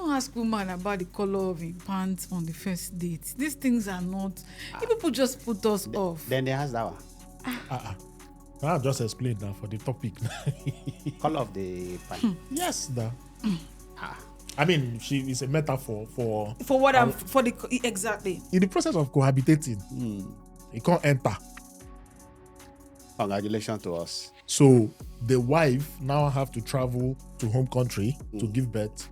Don't ask woman about the color of his pants on the first date. These things are not. You people just put us off. Then they ask that one. I'll just explain that for the topic. Color of the pant. Yes, that. I mean, she is a metaphor for what I'm for the exactly. in the process of cohabitating. You can't enter. Congratulations to us. So the wife now have to travel to home country to give birth,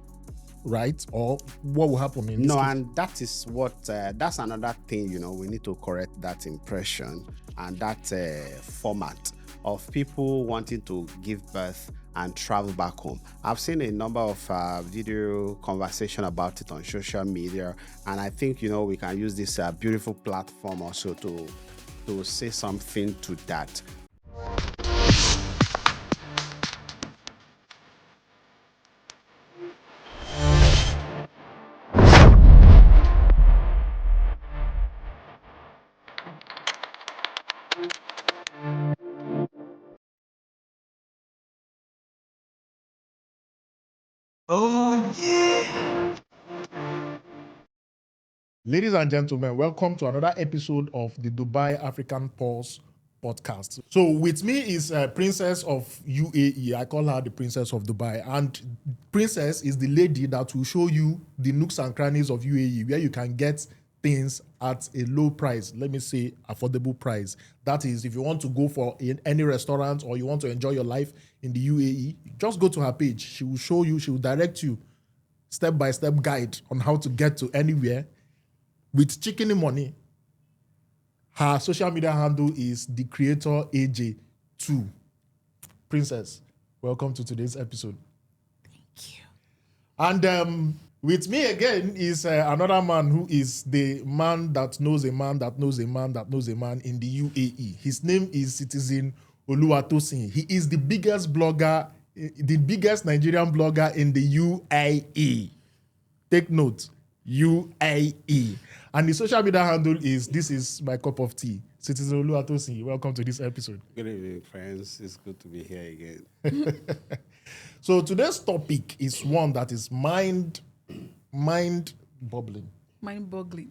right? Or what will happen in this case? And that is what that's another thing. We need to correct that impression and that format of people wanting to give birth and travel back home. I've seen a number of video conversation about it on social media, and I think we can use this beautiful platform also to say something to that. Ladies and gentlemen, welcome to another episode of the Dubai African Pulse podcast. So with me is Princess of UAE. I call her the Princess of Dubai. And Princess is the lady that will show you the nooks and crannies of UAE, where you can get things at a low price. Let me say affordable price. That is, if you want to go for any restaurant or you want to enjoy your life in the UAE, just go to her page. She will show you, she will direct you step-by-step guide on how to get to anywhere with chicken money. Her social media handle is the creator AJ2. Princess, welcome to today's episode. Thank you. And with me again is another man who is the man that knows a man that knows a man that knows a man in the UAE. His name is Citizen Oluwatosin. He is the biggest blogger, the biggest Nigerian blogger in the UAE. Take note, UAE. And the social media handle is This Is My Cup of Tea. Citizen Oluwatosin, welcome to this episode. Good evening, friends. It's good to be here again. So today's topic is one that is mind-boggling. Mind-boggling.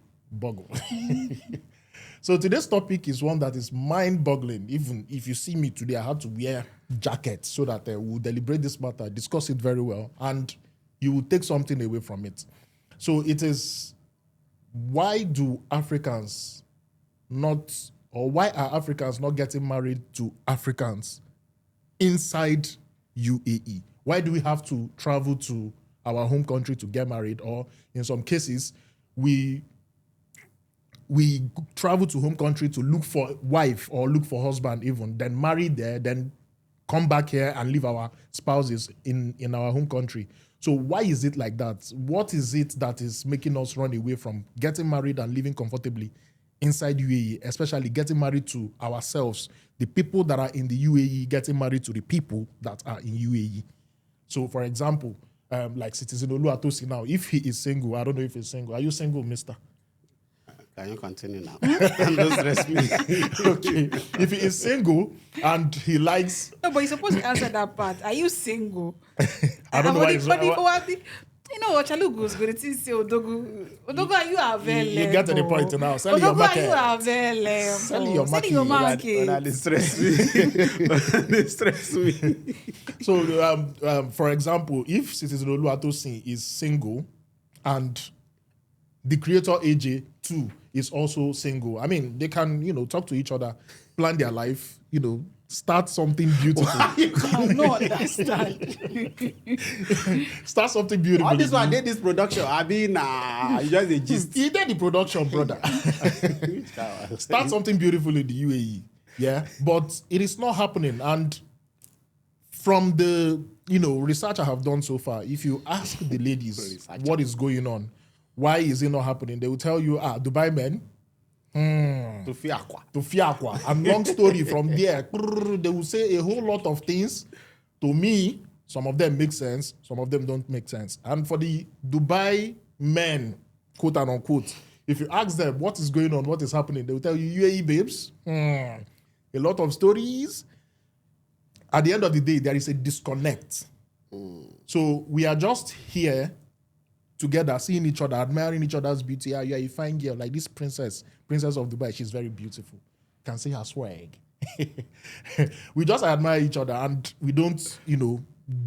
So today's topic is one that is mind-boggling. Even if you see me today, I had to wear jacket so that we'll deliberate this matter, discuss it very well, and you will take something away from it. So it is, why are Africans not getting married to Africans inside UAE? Why do we have to travel to our home country to get married? Or in some cases, we travel to home country to look for wife or look for husband even, then marry there, then come back here and leave our spouses in our home country. So why is it like that? What is it that is making us run away from getting married and living comfortably inside UAE, especially getting married to ourselves, the people that are in the UAE getting married to the people that are in UAE? So for example, like Citizen Oluwatosin now, if he is single, I don't know if he's single. Are you single, mister? Can you continue now? Don't stress me. Okay. If he is single and he likes... No, but you're supposed to answer that part. Are you single? I don't know why you know what? Chalu goes good. It is Odogu. Odogu, are you available? You get to the point now. Sell your market. Are you available? Sell your market. They stress me. They stress me. So, for example, if Citizen Oluwatosin is single and the creator AJ2 is also single, I mean, they can, talk to each other, plan their life, start something beautiful. You cannot understand. Start something beautiful. All this one, I did this production. I mean, you just a gist. He did the production, brother. Start something beautiful in the UAE. Yeah. But it is not happening. And from the, research I have done so far, if you ask the ladies what is going on, why is it not happening, they will tell you, Dubai men, To Fiakwa. And long story from there, they will say a whole lot of things. To me, some of them make sense, some of them don't make sense. And for the Dubai men, quote and unquote, if you ask them what is going on, what is happening, they will tell you, UAE babes, a lot of stories. At the end of the day, there is a disconnect. So we are just here together, seeing each other, admiring each other's beauty. Yeah, you're a fine girl, like this princess of Dubai. She's very beautiful. Can see her swag. We just admire each other, and we don't,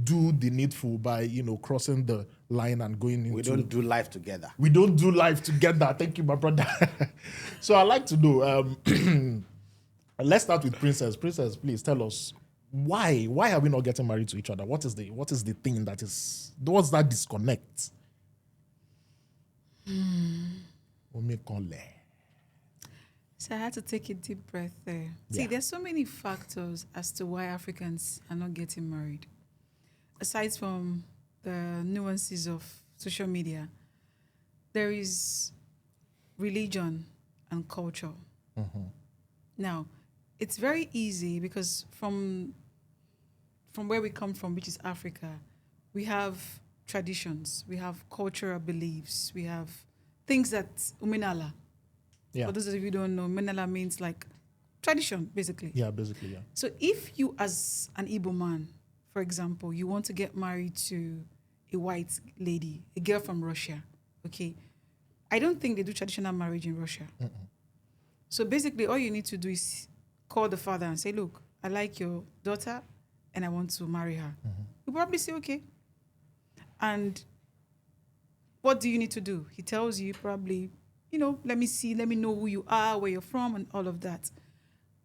do the needful by, crossing the line and going into. We don't do life together. We don't do life together. Thank you, my brother. So I'd like to know, let's start with Princess. Princess, please tell us why are we not getting married to each other? What is the thing that is, what's that disconnect? So I had to take a deep breath there. See, there's so many factors as to why Africans are not getting married. Aside from the nuances of social media, there is religion and culture. Now, it's very easy because from where we come from, which is Africa, we have traditions, we have cultural beliefs, we have things that umenala. Yeah. For those of you who don't know, umenala means like tradition, basically. Yeah, basically, yeah. So if you, as an Igbo man, for example, you want to get married to a white lady, a girl from Russia, okay, I don't think they do traditional marriage in Russia. So basically, all you need to do is call the father and say, look, I like your daughter and I want to marry her. He'll probably say, okay. And what do you need to do? He tells you probably, let me know who you are, where you're from, and all of that.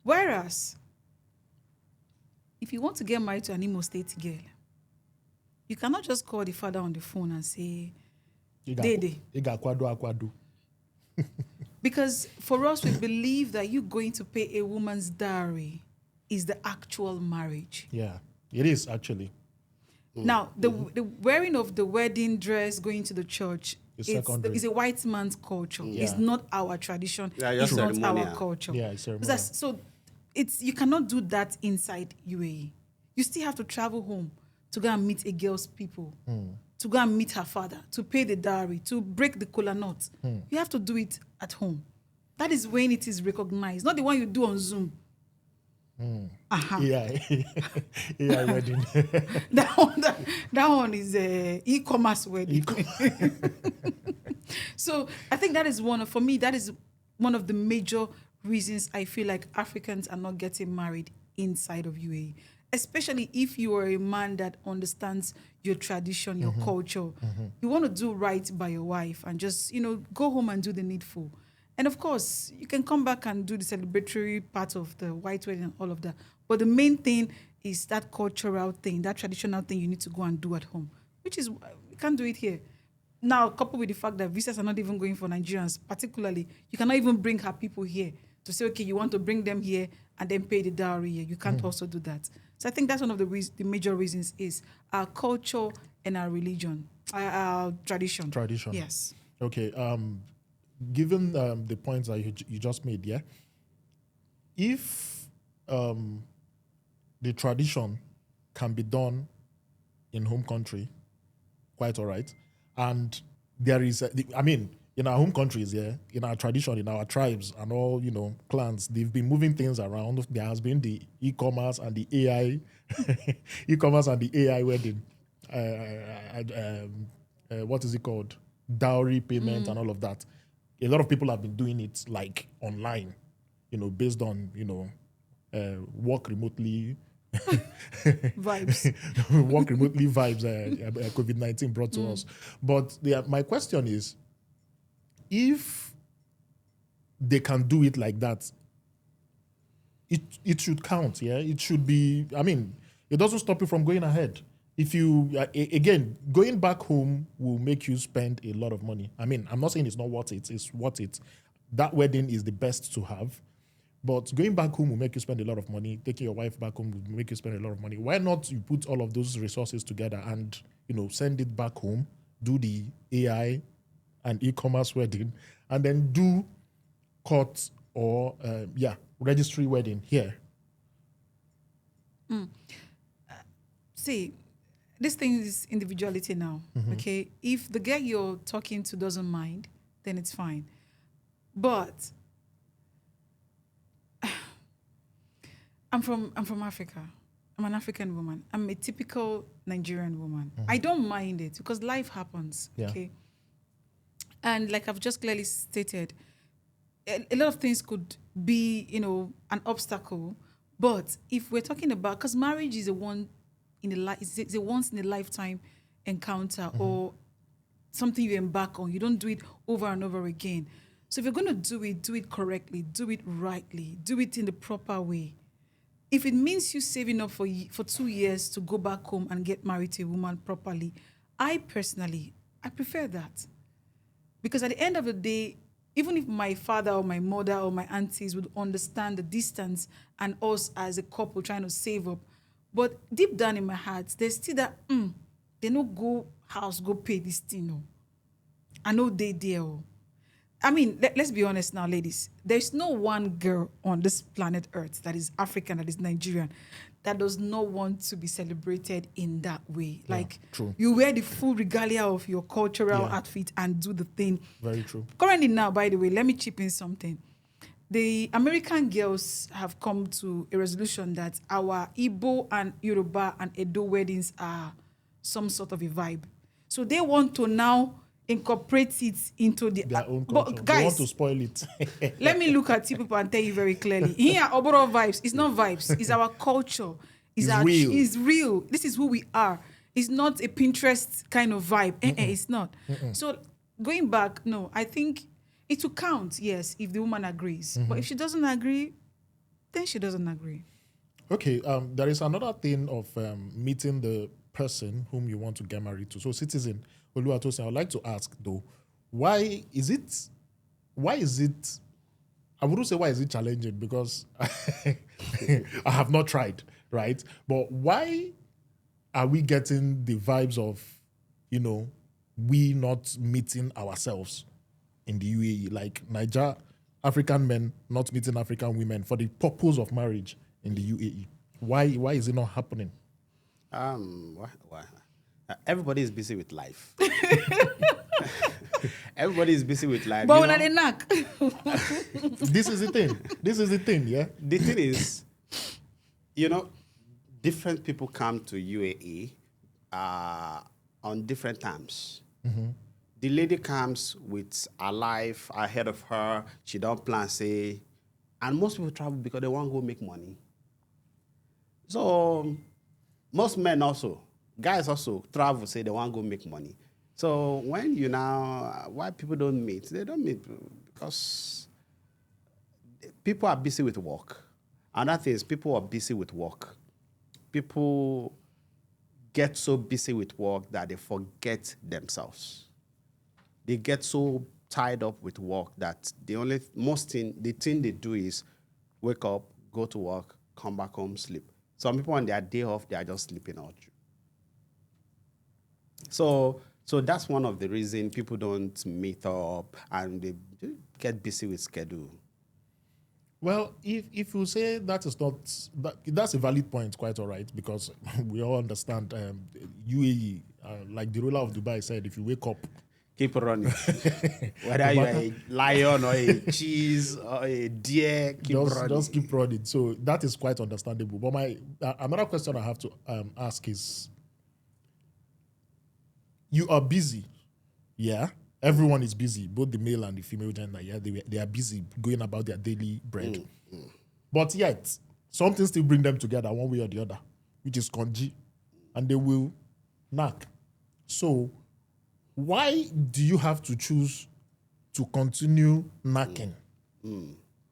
Whereas, if you want to get married to an Imo State girl, you cannot just call the father on the phone and say, Dede. Because for us, we believe that you going to pay a woman's dowry is the actual marriage. Yeah, it is actually. Now, the wearing of the wedding dress, going to the church, is a white man's culture. Yeah. It's not our tradition. Yeah, it's not ceremonial. our culture. Yeah, it's ceremonial. So you cannot do that inside UAE. You still have to travel home to go and meet a girl's people, to go and meet her father, to pay the dowry, to break the kola nut. You have to do it at home. That is when it is recognized, not the one you do on Zoom. Yeah, yeah, wedding. that one is e-commerce wedding. So I think that is for me, that is one of the major reasons I feel like Africans are not getting married inside of UAE. Especially if you are a man that understands your tradition, your culture. You want to do right by your wife and just, go home and do the needful. And of course, you can come back and do the celebratory part of the white wedding and all of that. But the main thing is that cultural thing, that traditional thing you need to go and do at home, which is, we can't do it here. Now, coupled with the fact that visas are not even going for Nigerians, particularly, you cannot even bring her people here to say, okay, you want to bring them here and then pay the dowry here. You can't also do that. So I think that's one of the major reasons is our culture and our religion, our tradition. Tradition. Yes. Okay. Given the points that you just made, yeah, if the tradition can be done in home country, quite all right, and there is, in our home countries, yeah, in our tradition, in our tribes and all, clans, they've been moving things around. There has been the e-commerce and the AI, e-commerce and the AI wedding. What is it called? Dowry payment and all of that. A lot of people have been doing it like online, based on, work remotely vibes. Work remotely vibes COVID-19 brought to us. But my question is, if they can do it like that, it should count, yeah? It should be, it doesn't stop you from going ahead. If you, again, going back home will make you spend a lot of money. I'm not saying it's not worth it, it's worth it. That wedding is the best to have. But going back home will make you spend a lot of money. Taking your wife back home will make you spend a lot of money. Why not you put all of those resources together and, send it back home, do the AI and e-commerce wedding, and then do court or, registry wedding here? See, this thing is individuality now, okay? If the girl you're talking to doesn't mind, then it's fine. But I'm from Africa. I'm an African woman. I'm a typical Nigerian woman. I don't mind it because life happens, Yeah. okay? And like I've just clearly stated, a lot of things could be, an obstacle. But if we're talking about, because marriage is a one in a it's a once in a lifetime encounter or something you embark on. You don't do it over and over again. So if you're going to do it correctly, do it rightly, do it in the proper way. If it means you saving up for 2 years to go back home and get married to a woman properly, I prefer that. Because at the end of the day, even if my father or my mother or my aunties would understand the distance and us as a couple trying to save up, but deep down in my heart, there's still that, they no go house, go pay this thing. No. I know they there. Oh. I mean, let's be honest now, ladies. There's no one girl on this planet Earth that is African, that is Nigerian, that does not want to be celebrated in that way. Yeah, like, true. you wear the full regalia of your cultural Yeah. outfit and do the thing. Very true. Currently now, by the way, let me chip in something. The American girls have come to a resolution that our Igbo and Yoruba and Edo weddings are some sort of a vibe. So they want to now incorporate it into Their own but culture. They guys, want to spoil it. let me look at you people and tell you very clearly. Here, Oboro vibes. It's not vibes. It's our culture. It's our real. It's real. This is who we are. It's not a Pinterest kind of vibe. It's not. So going back, no, I think it will count, yes, if the woman agrees. But if she doesn't agree, then she doesn't agree. Okay, there is another thing of meeting the person whom you want to get married to. So, citizen Oluwatosin, I would like to ask though, why is it, I wouldn't say why is it challenging because I have not tried, right? But why are we getting the vibes of, we not meeting ourselves in the UAE? Like Niger, African men not meeting African women for the purpose of marriage in the UAE. Why is it not happening? Why? Everybody is busy with life. Everybody is busy with life. But when I knock, This is the thing, yeah? The thing is, different people come to UAE on different times. The lady comes with her life ahead of her. She don't plan, say, and most people travel because they want to go make money. So most men also, guys also travel, say they want to go make money. So when why people don't meet? They don't meet because people are busy with work. Another thing is people are busy with work. People get so busy with work that they forget themselves. They get so tied up with work that the thing they do is wake up, go to work, come back home, sleep. Some people on their day off, they are just sleeping out. So that's one of the reasons people don't meet up and they get busy with schedule. Well, if you say that is not, that's a valid point, quite all right, because we all understand UAE, like the ruler of Dubai said, if you wake up, keep running. Whether you're a lion or a cheese or a deer, keep running. Just keep running. So that is quite understandable. But my another question I have to ask is, you are busy, yeah? Everyone is busy, both the male and the female gender, yeah? They are busy going about their daily bread. But yet, something still bring them together one way or the other, which is konji, and they will knock. So why do you have to choose to continue knacking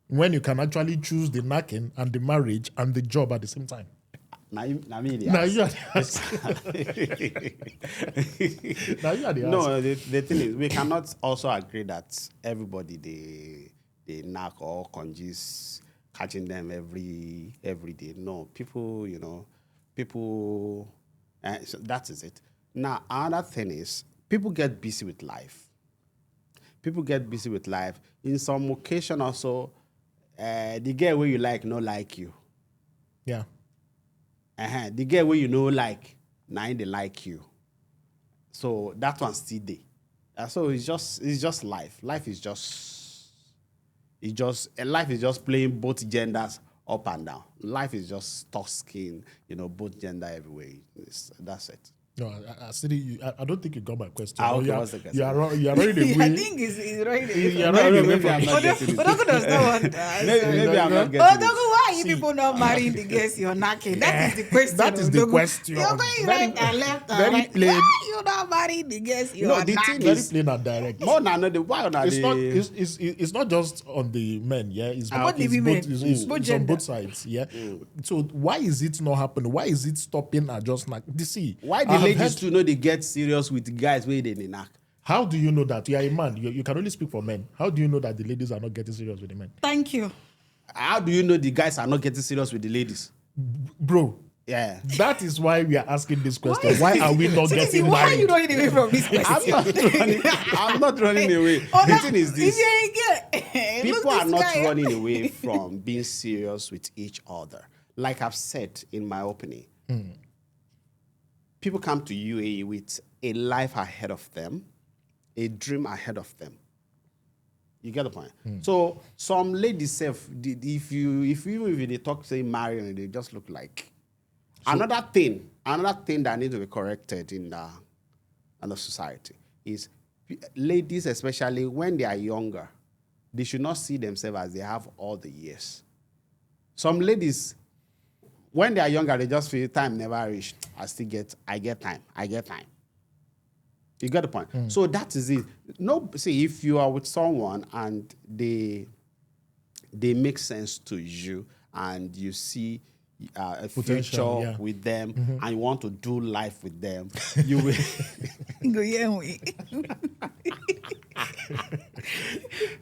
when you can actually choose the knacking and the marriage and the job at the same time? Now you are the No, the thing is, we cannot also agree that everybody they knock or congees catching them every day. No, people, so that is it. Now, another thing is, people get busy with life. People get busy with life. In some occasion also, the girl where you like no like you. Yeah. The girl where like, now they like you. So that one's still there. So it's just life. Life is just playing both genders up and down. Life is just tossing, both gender everywhere. That's it. No, I don't think you got my question. Okay, you what's the question? You are running away. I think it's right. You are running away Maybe from I'm not getting it. Odogu does not want that. Maybe I'm not getting Odogu, it. why are you people not marrying the girls you're knocking? That is the question. That is the Odogu. question. You're going Very- right and left and very right. plain. Why are you not marrying the girls you're No, the thing knocking? Very is- plain and direct. More than the why not It's not. the It's not just on the men. Yeah, it's About the it's women. both. Both It's on gender. both sides. Yeah. So why is it not happening? Why is it stopping at just like this? See, why I the have ladies heard- too know they get serious with guys where they knack? How do you know that you are a man? You can only speak for men. How do you know that the ladies are not getting serious with the men, Thank you. How do you know the guys are not getting serious with the ladies? bro? Yeah. That is why we are asking this question. Why are we not See, getting why are you married? running away from this question? I'm not running away. Oh, The thing is this. If you ain't get, People look are this not guy. running away from being serious with each other. Like I've said in my opening, people come to UAE with a life ahead of them, a dream ahead of them. You get the point. So some ladies say, if they talk say marrying, they just look like another thing that needs to be corrected in the society is ladies, especially when they are younger, they should not see themselves as they have all the years. Some ladies, when they are younger, they just feel time never reached. I get time. You get the point. So that is it. No, see, if you are with someone and they make sense to you and you see a Potential, future yeah. with them and you want to do life with them, you will. Go yeah, we.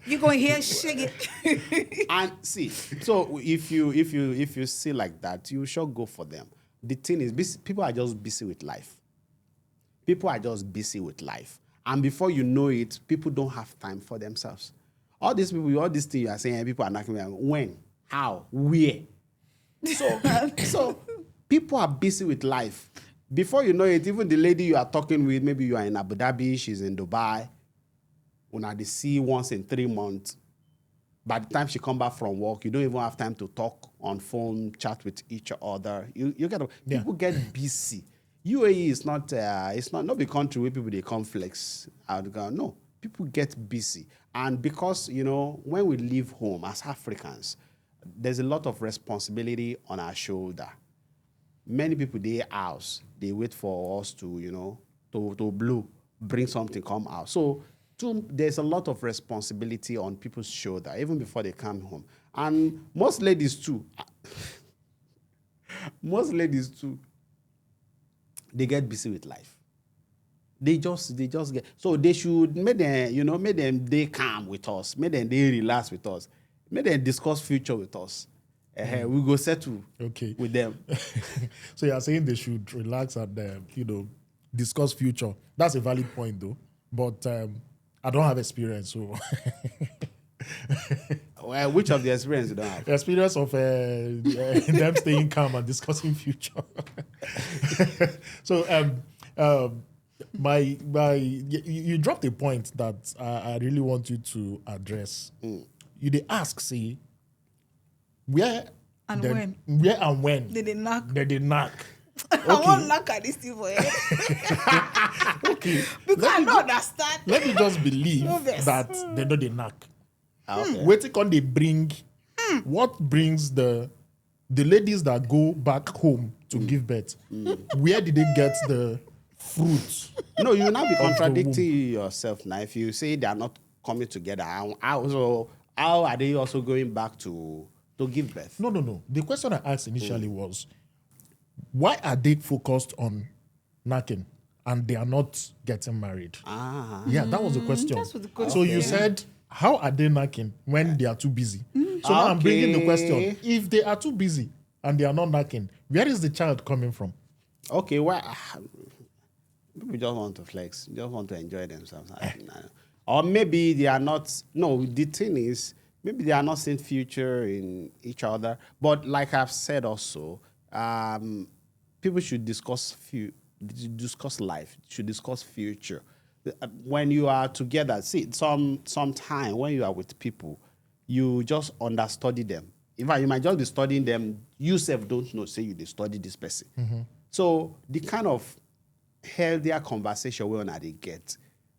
You gonna hear shake it. And see, so if you see like that, you should go for them. The thing is, people are just busy with life. People are just busy with life, and before you know it, people don't have time for themselves. All these people, all these things you are saying, people are knocking me out. When, how, where? So people are busy with life. Before you know it, even the lady you are talking with, maybe you are in Abu Dhabi, she's in Dubai. When they see once in 3 months. By the time she come back from work, you don't even have time to talk on phone, chat with each other. You get Yeah. people get busy. UAE is not it's not a country where people they come flex out. No, people get busy, and because when we leave home as Africans, there's a lot of responsibility on our shoulder. Many people they house they wait for us to to bring something come out. So there's a lot of responsibility on people's shoulder even before they come home, and most ladies too. They get busy with life. They just get, so they should make them they calm with us, make them they relax with us, make them discuss future with us. We go settle Okay. with them. So you are saying they should relax and discuss future. That's a valid point though. But I don't have experience, so Well, which of the experience you don't have? experience of them staying calm and discussing future. So you dropped a point that I really want you to address. You they ask, see, where And when Did they knock? they did knock. I won't knock at this thing for you. Okay, Because I don't understand. let me just believe No vex. that they know they knock. Okay. Waiting on they bring what brings the ladies that go back home to give birth. Where did they get the fruit? No, you will not be the contradicting yourself now. If you say they are not coming together, how are they also going back to give birth? No. The question I asked initially was, why are they focused on knacking and they are not getting married? Yeah, that was the question. that's what the question So you is. said, how are they knacking when they are too busy? So now I'm bringing the question. If they are too busy and they are not knacking, where is the child coming from? Okay, well, people just want to flex, just want to enjoy themselves. Or maybe they are not. No, the thing is, maybe they are not seeing future in each other. But like I've said also, people should discuss life, should discuss future. When you are together, see, some time when you are with people, you just understudy them. In fact, you might just be studying them. You self don't know, say you they study this person. So the kind of healthier conversation we wanna dey get,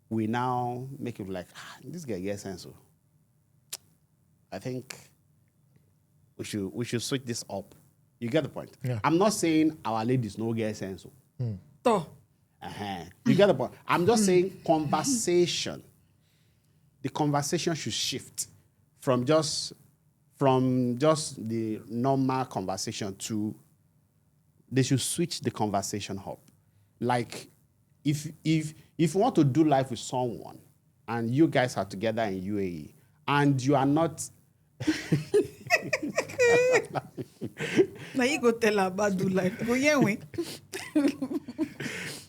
we now make it like, this guy gets sense. Oh. I think we should switch this up. You get the point? Yeah. I'm not saying our ladies no get sense. Oh. So, You get the point? I'm just saying conversation. The conversation should shift from just the normal conversation to they should switch the conversation up. Like if you want to do life with someone and you guys are together in UAE and you are not now you go tell her about do life. Go yeah, we.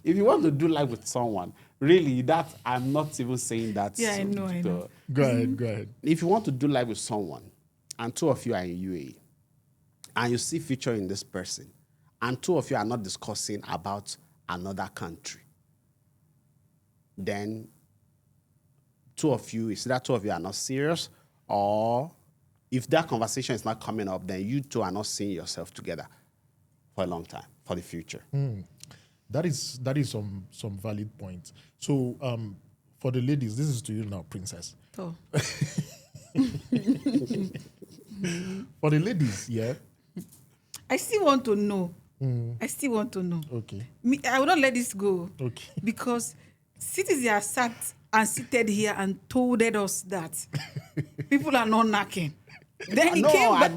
if you want to do life with someone, really, that I'm not even saying that. Yeah, I know. Go ahead. If you want to do life with someone, and two of you are in UAE, and you see future in this person, and two of you are not discussing about another country, then two of you are not serious, or if that conversation is not coming up, then you two are not seeing yourself together for a long time, for the future. That is some valid points. So for the ladies, this is to you now, Princess. Oh. For the ladies, yeah. I still want to know. I still want to know. Okay. I will not let this go. Okay. Because citizens are sat and seated here and told us that people are not knocking. Then he came back.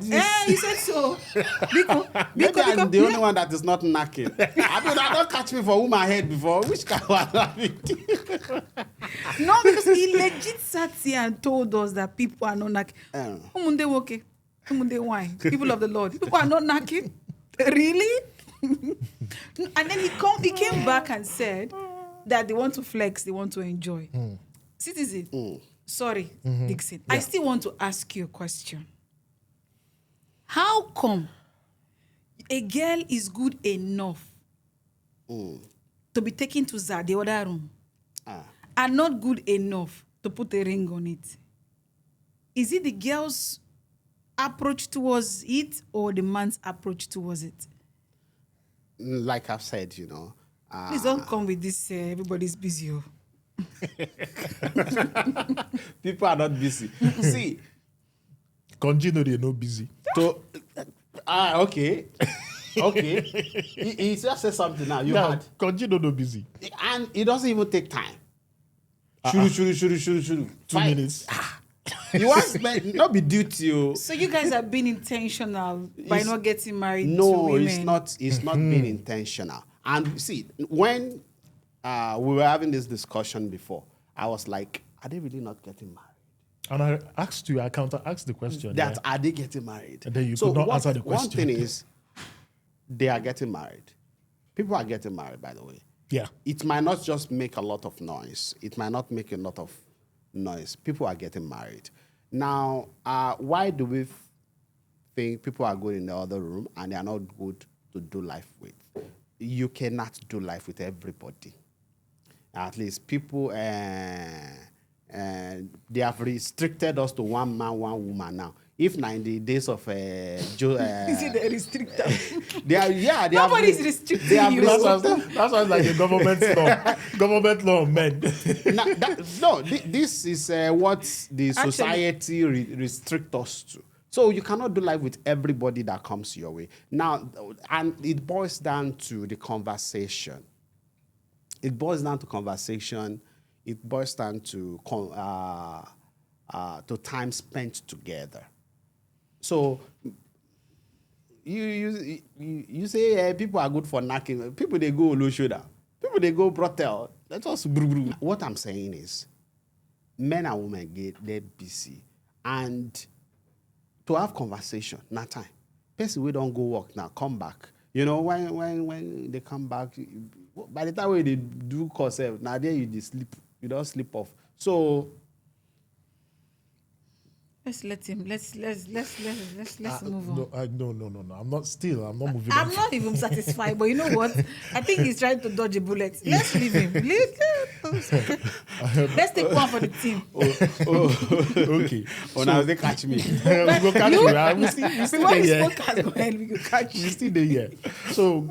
He said so. Maybe I'm the only one that is not knocking. I don't catch me for woman head before. Which kind of No, because he legit sat here and told us that people are not knocking. People of the Lord. People are not knocking. Really? And then he came back and said that they want to flex, they want to enjoy. Citizen, sorry, Dixon. Yeah. I still want to ask you a question. How come a girl is good enough to be taken to the other room and not good enough to put a ring on it? Is it the girl's approach towards it or the man's approach towards it? Like I've said, please don't come with this, everybody's busy. People are not busy. See, Conjino, they're not busy. So, okay. He just said something now. You had Conjino not busy. And it doesn't even take time. Shuru. 2 minutes. You want not be due to you. So you guys are being intentional by not getting married to No, women. it's not being intentional. And see, when we were having this discussion before, I was like, are they really not getting married? And I asked you, I counter-asked the question. Are they getting married? And then you could not answer the question. One thing is, they are getting married. People are getting married, by the way. Yeah. It might not just make a lot of noise. It might not make a lot of noise. People are getting married. Now, why do we think people are good in the other room and they are not good to do life with? You cannot do life with everybody. At least people, they have restricted us to one man, one woman now. If not in the days of Is it the restrictor? Nobody's restricting you. That's why like the government law, men. This is what the society restricts us to. So you cannot do life with everybody that comes your way. Now, and it boils down to the conversation. It boils down to conversation. It boils down to time spent together. So you say people are good for knocking. People they go low shoulder. People they go brothel. Let us bru. What I'm saying is, men and women they're busy, and to have conversation, not time. Person we don't go work now, come back. When they come back, by the time when they do course, now there you sleep. You don't sleep off. So Let's let him. Let's move on. No. I'm not moving I'm on. not even satisfied, but you know what? I think he's trying to dodge a bullet. Let's leave him. Let's take one for the team. Okay. Oh, now they catch me. We go catch you. We still Before there, this yeah. podcast go ahead, we will catch We you. still there, yeah. So,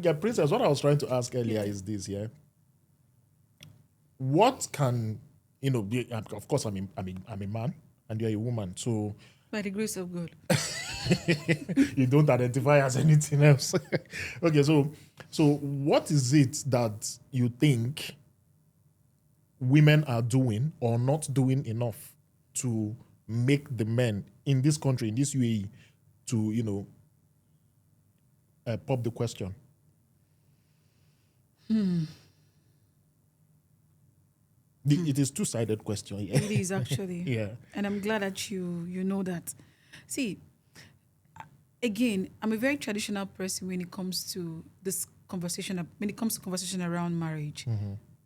yeah, Princess, what I was trying to ask earlier is this, yeah. What can, be, of course, I'm a man and you're a woman, so By the grace of God. you don't identify as anything else. Okay, so what is it that you think women are doing or not doing enough to make the men in this country, in this UAE, to pop the question? It is two-sided question. Yeah. It is actually. Yeah. And I'm glad that you know that. See, again, I'm a very traditional person when it comes to this conversation, when it comes to conversation around marriage.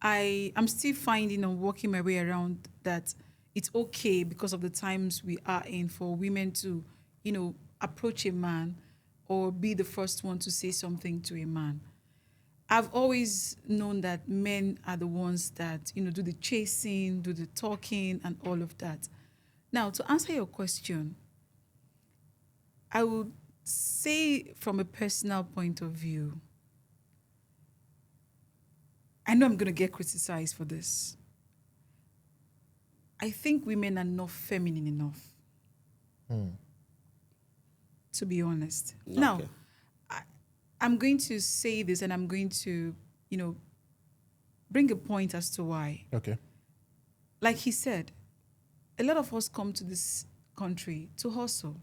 I'm still finding and working my way around that it's okay because of the times we are in for women to, approach a man or be the first one to say something to a man. I've always known that men are the ones that, do the chasing, do the talking, and all of that. Now, to answer your question, I would say from a personal point of view, I know I'm going to get criticized for this. I think women are not feminine enough, to be honest. Okay. Now, I'm going to say this and I'm going to, bring a point as to why. Okay. Like he said, a lot of us come to this country to hustle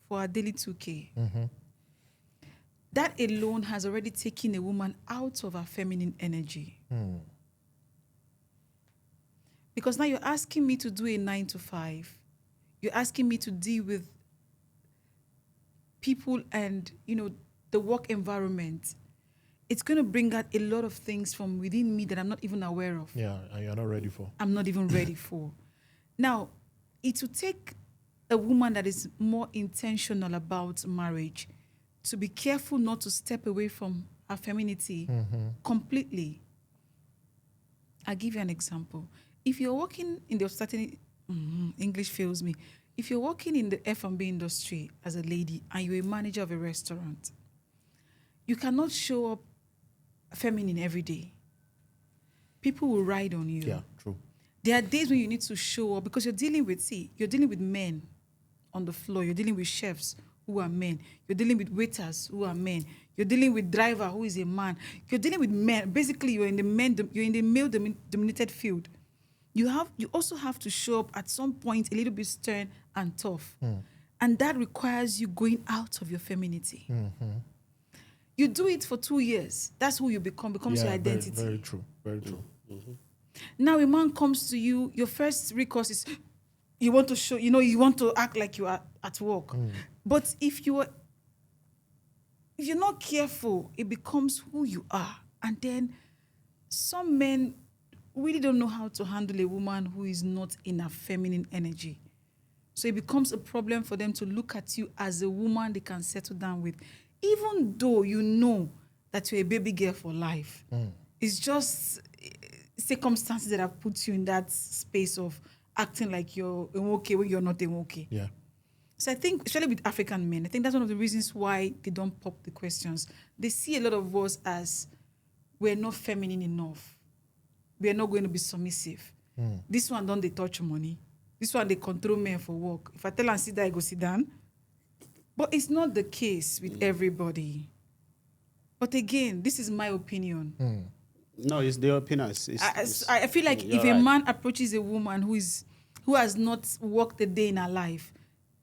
for our daily 2K. That alone has already taken a woman out of her feminine energy. Because now you're asking me to do a 9 to 5. You're asking me to deal with people and, the work environment. It's going to bring out a lot of things from within me that I'm not even aware of. Yeah, and you're not ready for. I'm not even ready for. Now, it will take a woman that is more intentional about marriage to be careful not to step away from her femininity completely. I'll give you an example. If you're working in the hospitality, English fails me. If you're working in the F&B industry as a lady and you're a manager of a restaurant, you cannot show up feminine every day. People will ride on you. Yeah, true. There are days when you need to show up because you're dealing with men on the floor. You're dealing with chefs who are men. You're dealing with waiters who are men. You're dealing with driver who is a man. You're dealing with men. Basically, you're in the male dominated field. You also have to show up at some point a little bit stern and tough. And that requires you going out of your femininity. You do it for 2 years. That's who you becomes your identity. Very true. Very true. Now a man comes to you, your first recourse is you want to show, you want to act like you are at work. But if you're not careful, it becomes who you are. And then some men really don't know how to handle a woman who is not in her feminine energy. So it becomes a problem for them to look at you as a woman they can settle down with. Even though you know that you're a baby girl for life. It's just circumstances that have put you in that space of acting like you're okay when you're not okay. Yeah. So I think, especially with African men, I think that's one of the reasons why they don't pop the questions. They see a lot of us as we're not feminine enough. We are not going to be submissive. This one don't they touch money. This one they control men for work. If I tell her sit down, I go sit down. But it's not the case with everybody. But again, this is my opinion. No, it's their opinion. I feel like if a right. man approaches a woman who has not worked a day in her life,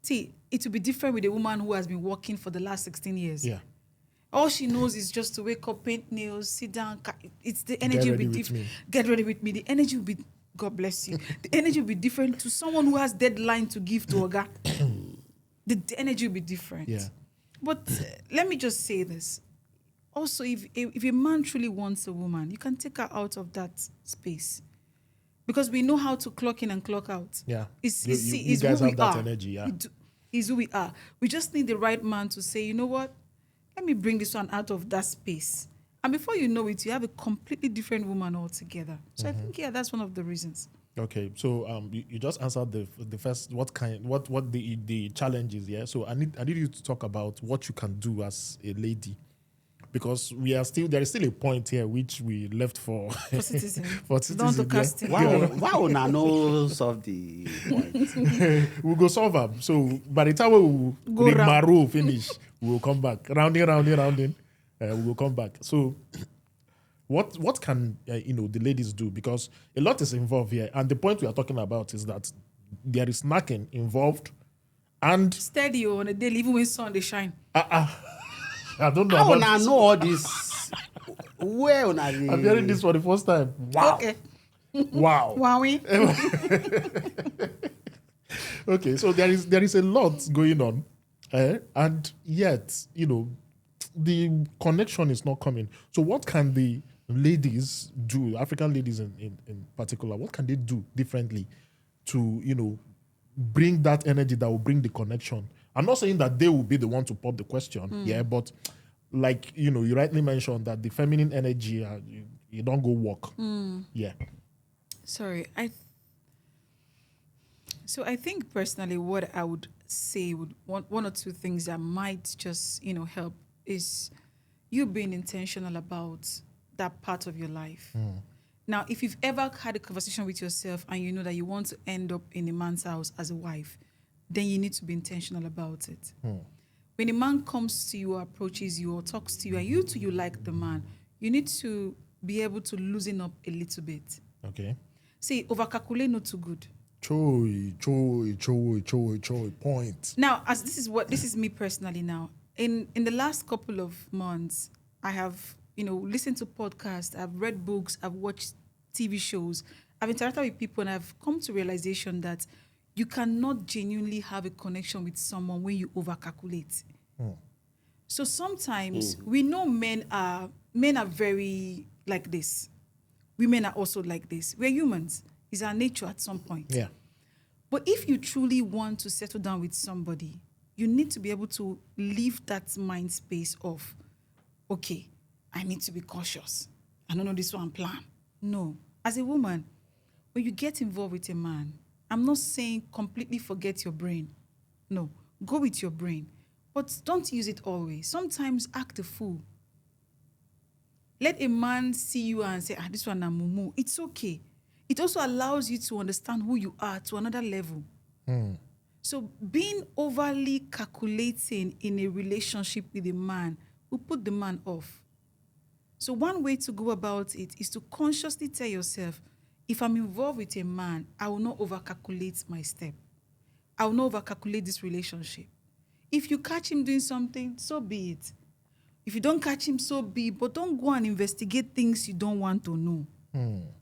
see, it will be different with a woman who has been working for the last 16 years. Yeah. All she knows is just to wake up, paint nails, sit down. It's the energy will be different. Get ready with me. The energy will be, God bless you. The energy will be different to someone who has deadline to give to Oga. The energy will be different. Yeah. But let me just say this. Also, if a man truly wants a woman, you can take her out of that space. because we know how to clock in and clock out. Yeah. It's, You it's guys who have we that are. energy, yeah. Is who we are. We just need the right man to say, you know what? Let me bring this one out of that space. And before you know it, you have a completely different woman altogether. So I think, yeah, that's one of the reasons. Okay, so you just answered the first what the challenges, yeah. So I need you to talk about what you can do as a lady, because there is still a point here which we left for For citizen. for Down to citizen. casting. Why una no solve the point? We'll go solve them. So by the time we Go will round. Maru finish, we will come back rounding. We will come back. So what can the ladies do, because a lot is involved here, and the point we are talking about is that there is snacking involved, and Steady on a daily, even when sun they shine. I don't know How about una this. know all this? Where una dey? I'm hearing this for the first time. Wow. Okay. Wow. Wowie. Okay, so there is a lot going on, and yet the connection is not coming. So what can the ladies do, African ladies in particular, what can they do differently to bring that energy that will bring the connection? I'm not saying that they will be the one to pop the question, yeah, but like you rightly mentioned that the feminine energy, you don't go walk, yeah. Sorry, I think personally what I would say would one or two things that might just help is you being intentional about that part of your life. Now, if you've ever had a conversation with yourself and you know that you want to end up in a man's house as a wife, then you need to be intentional about it. When a man comes to you or approaches you or talks to you and you like the man, you need to be able to loosen up a little bit. Okay. See, overcalculate not too good. Choi, point. Now, as this is me personally now. In the last couple of months, I have, listened to podcasts, I've read books, I've watched TV shows, I've interacted with people, and I've come to realization that you cannot genuinely have a connection with someone when you overcalculate. So sometimes we know men are very like this. Women are also like this. We're humans. It's our nature at some point. Yeah. But if you truly want to settle down with somebody, you need to be able to leave that mind space of, okay, I need to be cautious. I don't know this one plan. No. As a woman, when you get involved with a man, I'm not saying completely forget your brain. No. Go with your brain. But don't use it always. Sometimes act a fool. Let a man see you and say, this one na mumu. It's okay. It also allows you to understand who you are to another level. So being overly calculating in a relationship with a man will put the man off. So one way to go about it is to consciously tell yourself, if I'm involved with a man, I will not overcalculate my step. I will not overcalculate this relationship. If you catch him doing something, so be it. If you don't catch him, so be it. But don't go and investigate things you don't want to know.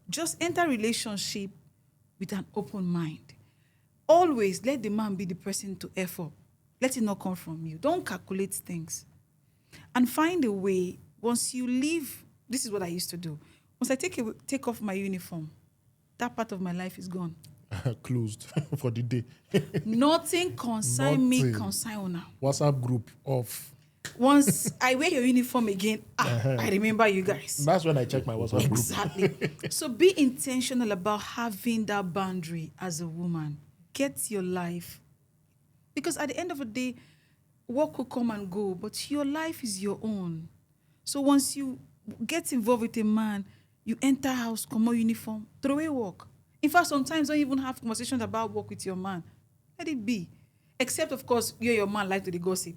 Just enter relationship with an open mind. Always let the man be the person to F up. Let it not come from you. Don't calculate things. And find a way, once you leave, this is what I used to do. Once I take off my uniform, that part of my life is gone. Closed for the day. Nothing concern me, Nothing. concern una. WhatsApp group off. Once I wear your uniform again, I remember you guys. That's when I check my WhatsApp group. Exactly. So be intentional about having that boundary as a woman. Get your life. Because at the end of the day, work will come and go, but your life is your own. So once you get involved with a man, you enter house, come on uniform, throw away work. In fact, sometimes don't even have conversations about work with your man. Let it be. Except, of course, you and your man like to the gossip.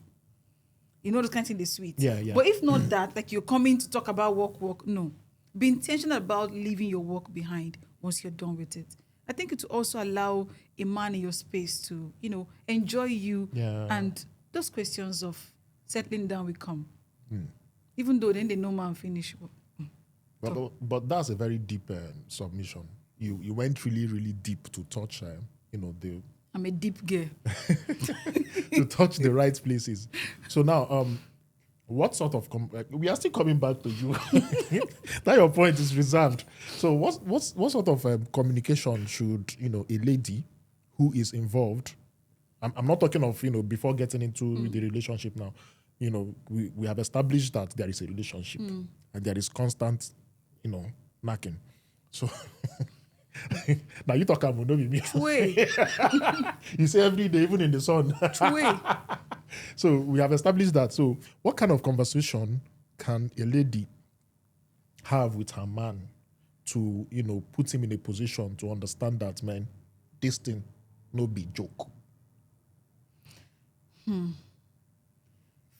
You know, those kind of things, they're sweet. Yeah. But if not that, like you're coming to talk about work, no. Be intentional about leaving your work behind once you're done with it. I think it will also allow a man in your space to, enjoy you. Yeah. And those questions of settling down will come. Even though then they know man finish. But that's a very deep submission. You went really, really deep to touch, I'm a deep girl. to touch the right places. So now, what sort of we are still coming back to you. That your point is reserved. So what sort of communication should a lady who is involved? I'm not talking of before getting into the relationship now. We have established that there is a relationship and there is constant knocking. So now you talk about no be me. Wait. You say every day, even in the sun. Wait. So we have established that. So what kind of conversation can a lady have with her man to, put him in a position to understand that, man, this thing no be joke?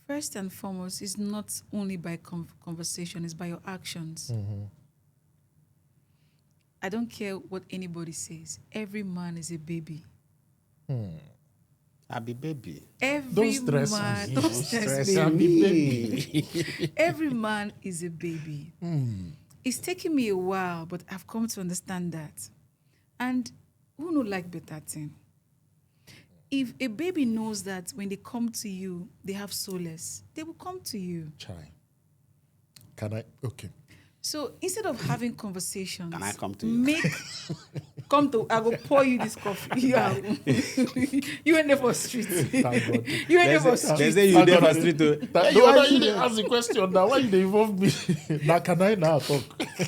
First and foremost, it's not only by conversation, it's by your actions. I don't care what anybody says. Every man is a baby. I be baby. Every Don't stress man, me. don't Don't stress stress me. me. Every man is a baby. It's taken me a while, but I've come to understand that. And who no like better thing? If a baby knows that when they come to you, they have solace, they will come to you. Chai. Can I? Okay. So instead of having conversations, Can I come to you? I go pour you this coffee. Yeah. You ain't there for street. Thank God. You ain't there for They street. say you there for street too. That, You no, are you didn't ask the question now. Why you dey involve me? Now can I now talk?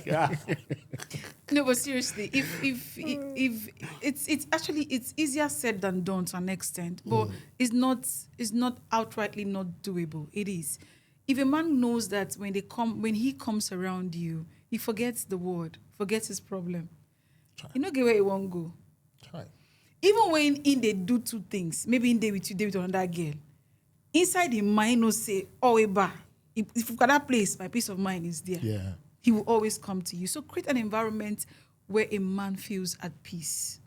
Yeah. No, but seriously, if it's actually it's easier said than done to an extent, but it's not outrightly not doable. It is. If a man knows that when he comes around you, he forgets the word, forgets his problem. You know, get where he won't go. Chai. Even when they do two things, maybe in day with you, day with another girl, inside the mind no say, oh, Eba, if you've got that place, my peace of mind is there. Yeah. He will always come to you. So create an environment where a man feels at peace.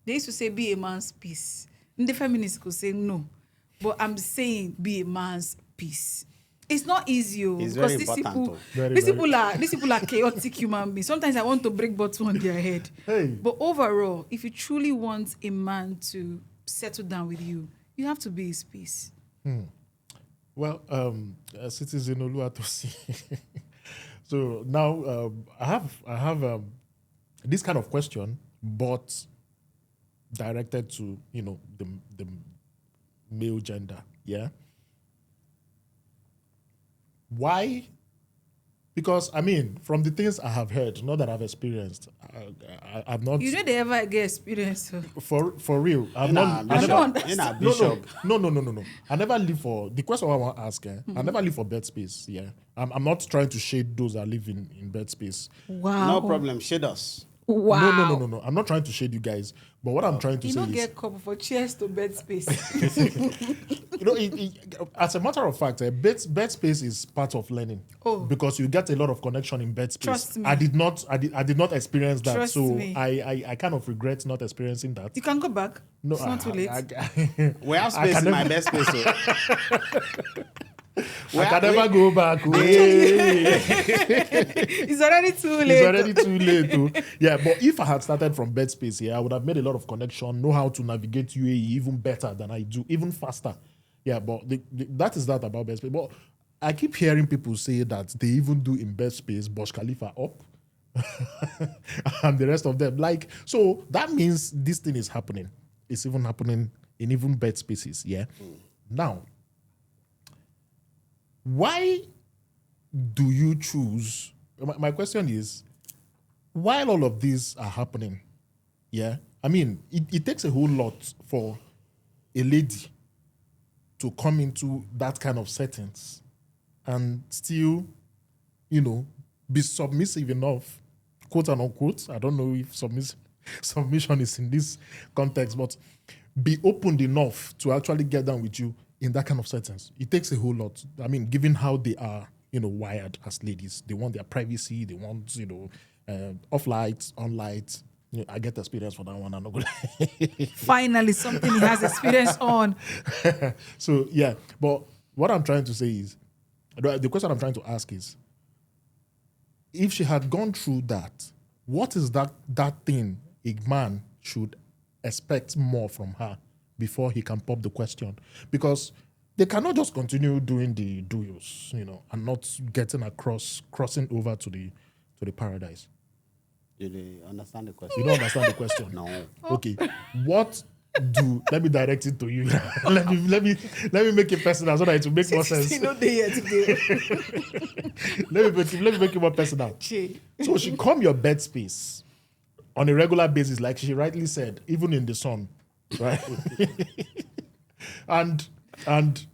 They used to say, be a man's peace. And the feminists could say no. But I'm saying, be a man's peace. It's not easy, It's because very these important. people are chaotic human beings. Sometimes I want to break bottle on their head. Hey. But overall, if you truly want a man to settle down with you, you have to be his peace. Well, Citizen Oluwatosi. So now I have this kind of question, but directed to the male gender. Yeah. Why? Because I mean, from the things I have heard, not that I've experienced, I've not. You know they ever get experience. So. For real, I've In not. a I bishop. never- In a No, bishop. no. I never live for the question I want to ask. I never live for bed space. Yeah, I'm not trying to shade those that live in bed space. Wow. No problem. Shade us. Wow. No. I'm not trying to shade you guys. But what I'm trying to You say don't is, get couple for chairs to bed space. as a matter of fact, bed space is part of learning. Oh. Because you get a lot of connection in bed space. Trust me. I did not experience that. Trust so me. I kind of regret not experiencing that. You can go back. No, It's not too late. We have space in my best space. So. I can never go back. It's already too late. It's already too late. Yeah, but if I had started from bed space here, I would have made a lot of connection, know how to navigate UAE even better than I do, even faster. Yeah, but that is that about bed space. But I keep hearing people say that they even do in bed space Burj Khalifa up and the rest of them. Like, so that means this thing is happening. It's even happening in even bed spaces. Yeah. Now, why do you choose? My question is, while all of these are happening, yeah, I mean, it takes a whole lot for a lady to come into that kind of settings and still, be submissive enough, quote and unquote. I don't know if submission is in this context, but be opened enough to actually get down with you in that kind of settings. It takes a whole lot. I mean, given how they are, wired as ladies, they want their privacy. They want, off lights, on lights. I get experience for that one. I'm not gonna. Finally, something he has experience on. So yeah, but what I'm trying to say is, the question I'm trying to ask is, if she had gone through that, what is that thing a man should expect more from her before he can pop the question? Because they cannot just continue doing the do's, and not crossing over to the paradise. You understand the You question? don't understand the question. No. Okay. What do let me direct it to you. let me make it personal so that it will make more sense. You know they here today. let me make it more personal. So she come your bed space on a regular basis, like she rightly said, even in the sun, right? and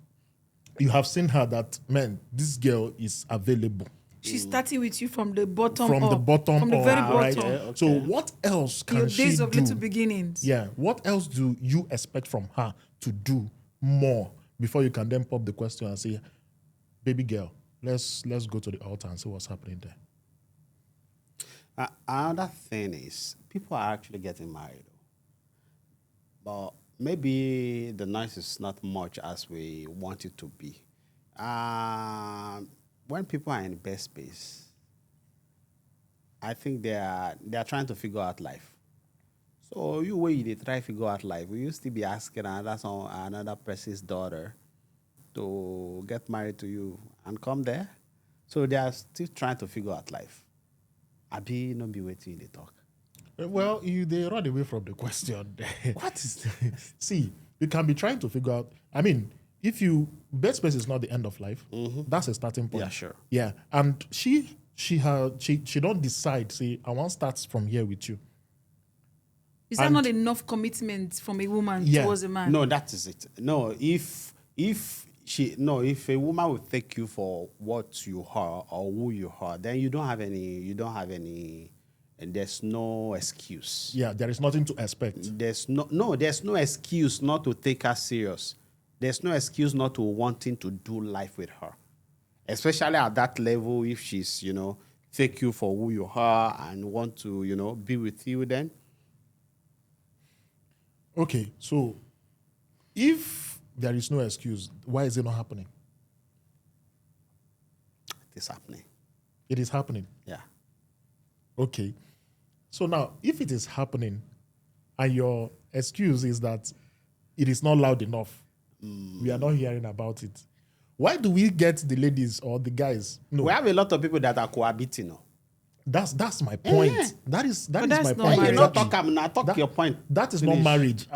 you have seen her that, man, this girl is available. She's starting with you from the bottom From up. the bottom From the up, very right? bottom. Okay. So what else can Your she days of do? little beginnings. Yeah. What else do you expect from her to do more before you can then pop the question and say, baby girl, let's go to the altar and see what's happening there? Another thing is, people are actually getting married. But maybe the noise is not much as we want it to be. When people are in the best space, I think they are trying to figure out life. So you way they try to figure out life, we used to be asking another person's daughter to get married to you and come there. So they are still trying to figure out life. I be not be waiting in the talk. Well, they run away from the question. What is See, you can be trying to figure out. I mean, if bed space is not the end of life, that's a starting point. Yeah, sure. Yeah, and she don't decide. Say, I want to start from here with you. Is that not enough commitment from a woman towards a man? No, that is it. No, if a woman will take you for what you are or who you are, then you don't have any, and there's no excuse. Yeah, there is nothing to expect. There's no excuse not to take her serious. There's no excuse not to wanting to do life with her, especially at that level. If she's take you for who you are and want to be with you, then Okay, so if there is no excuse, why is it not happening? it is happening. It is happening. Yeah. Okay. So now, if it is happening and your excuse is that it is not loud enough, we are not hearing about it, why do we get the ladies or the guys? No, We have a lot of people that are cohabiting. that's my point. That is my that's not point. marriage. You not Exactly. talk your point. That is not Finish. marriage.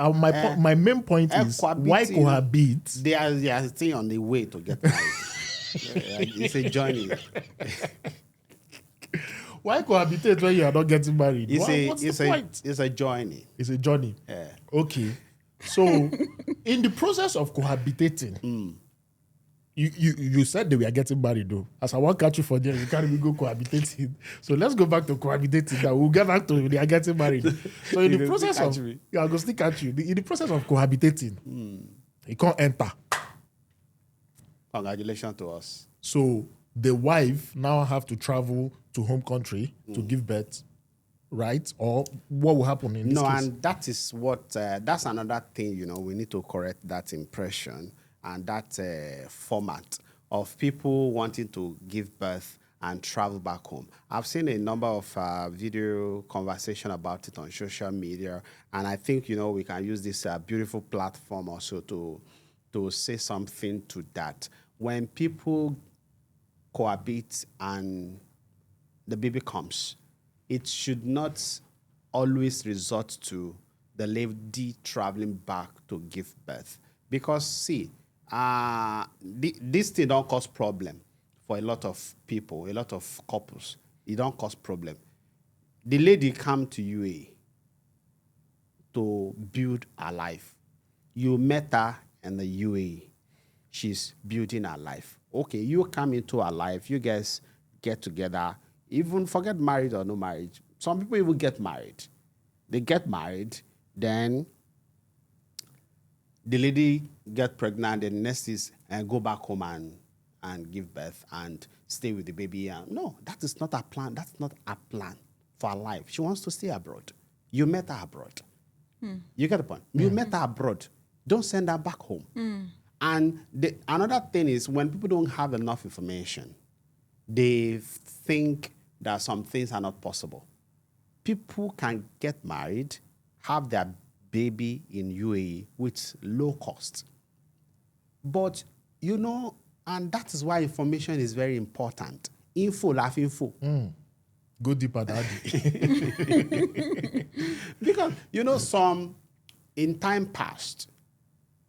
My main point is why Cohabiting, cohabit? They are still on the way to get married. It's a journey. Why cohabitate when you are not getting married? It's the point? It's a journey. It's a journey. Yeah. Okay. So, in the process of cohabitating, you said they were getting married though. As I won't catch you for there, you can't even go cohabitating. So let's go back to cohabitating. Now we'll get back to they are getting married. So in the process of I'll go still catch you. In the process of cohabitating, you can't enter. Congratulations to us. So the wife now have to travel to home country to give birth, right? Or what will happen in this case? And that is what that's another thing. We need to correct that impression and that format of people wanting to give birth and travel back home. I've seen a number of video conversation about it on social media, and I think we can use this beautiful platform also to say something to that. When people cohabit and the baby comes, it should not always resort to the lady traveling back to give birth, because see. This thing don't cause problem for a lot of people, a lot of couples. It don't cause problem. The lady come to UAE to build her life. You met her in the UAE. She's building her life. Okay, you come into her life. You guys get together. Even forget married or no marriage. Some people even get married. They get married, then the lady get pregnant, and the next is go back home and give birth and stay with the baby. No, that is not a plan. That's not a plan for her life. She wants to stay abroad. You met her abroad. You get the point? You met her abroad. Don't send her back home. And another thing is, when people don't have enough information, they think that some things are not possible. People can get married, have their baby in UAE with low cost. But you know, and that is why information is very important. Info, laugh info. Go deeper, daddy. Because, you know, some in time past,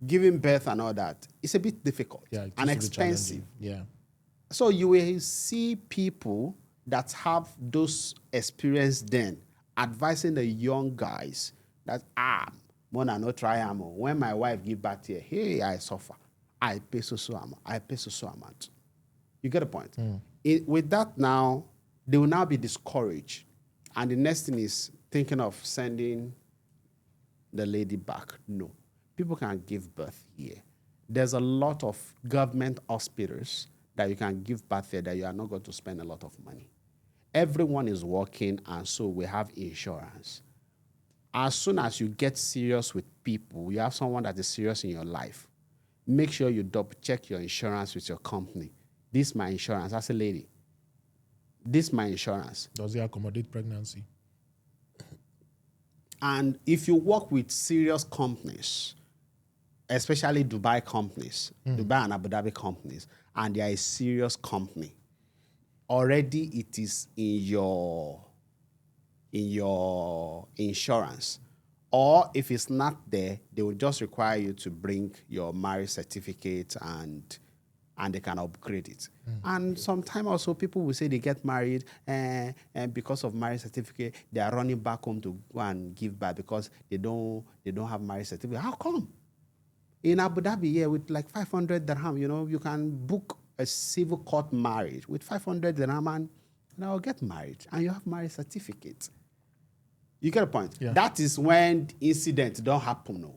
giving birth and all that, it's a bit difficult Yeah, it and used to be expensive. challenging. Yeah. So you will see people that have those experience then advising the young guys that, Mona no try amo. When my wife give birth here, hey, I suffer. I pay so amount. I pay so amount. You get the point? With that now, they will now be discouraged. And the next thing is thinking of sending the lady back. No. People can give birth here. There's a lot of government hospitals that you can give birth there that you are not going to spend a lot of money. Everyone is working, and so we have insurance. As soon as you get serious with people, you have someone that is serious in your life, make sure you double check your insurance with your company. This is my insurance. As a lady, this is my insurance. Does it accommodate pregnancy? And if you work with serious companies, especially Dubai companies, Dubai and Abu Dhabi companies, and they are a serious company, already it is in your insurance. Or if it's not there, they will just require you to bring your marriage certificate and they can upgrade it. And sometimes also people will say they get married and because of marriage certificate, they are running back home to go and give birth because they don't have marriage certificate. How come? In Abu Dhabi, yeah, with like 500 dirham, you know, you can book a civil court marriage with 500 dirham and I'll get married and you have marriage certificate. You get a point? Yeah. That is when incidents don't happen. No.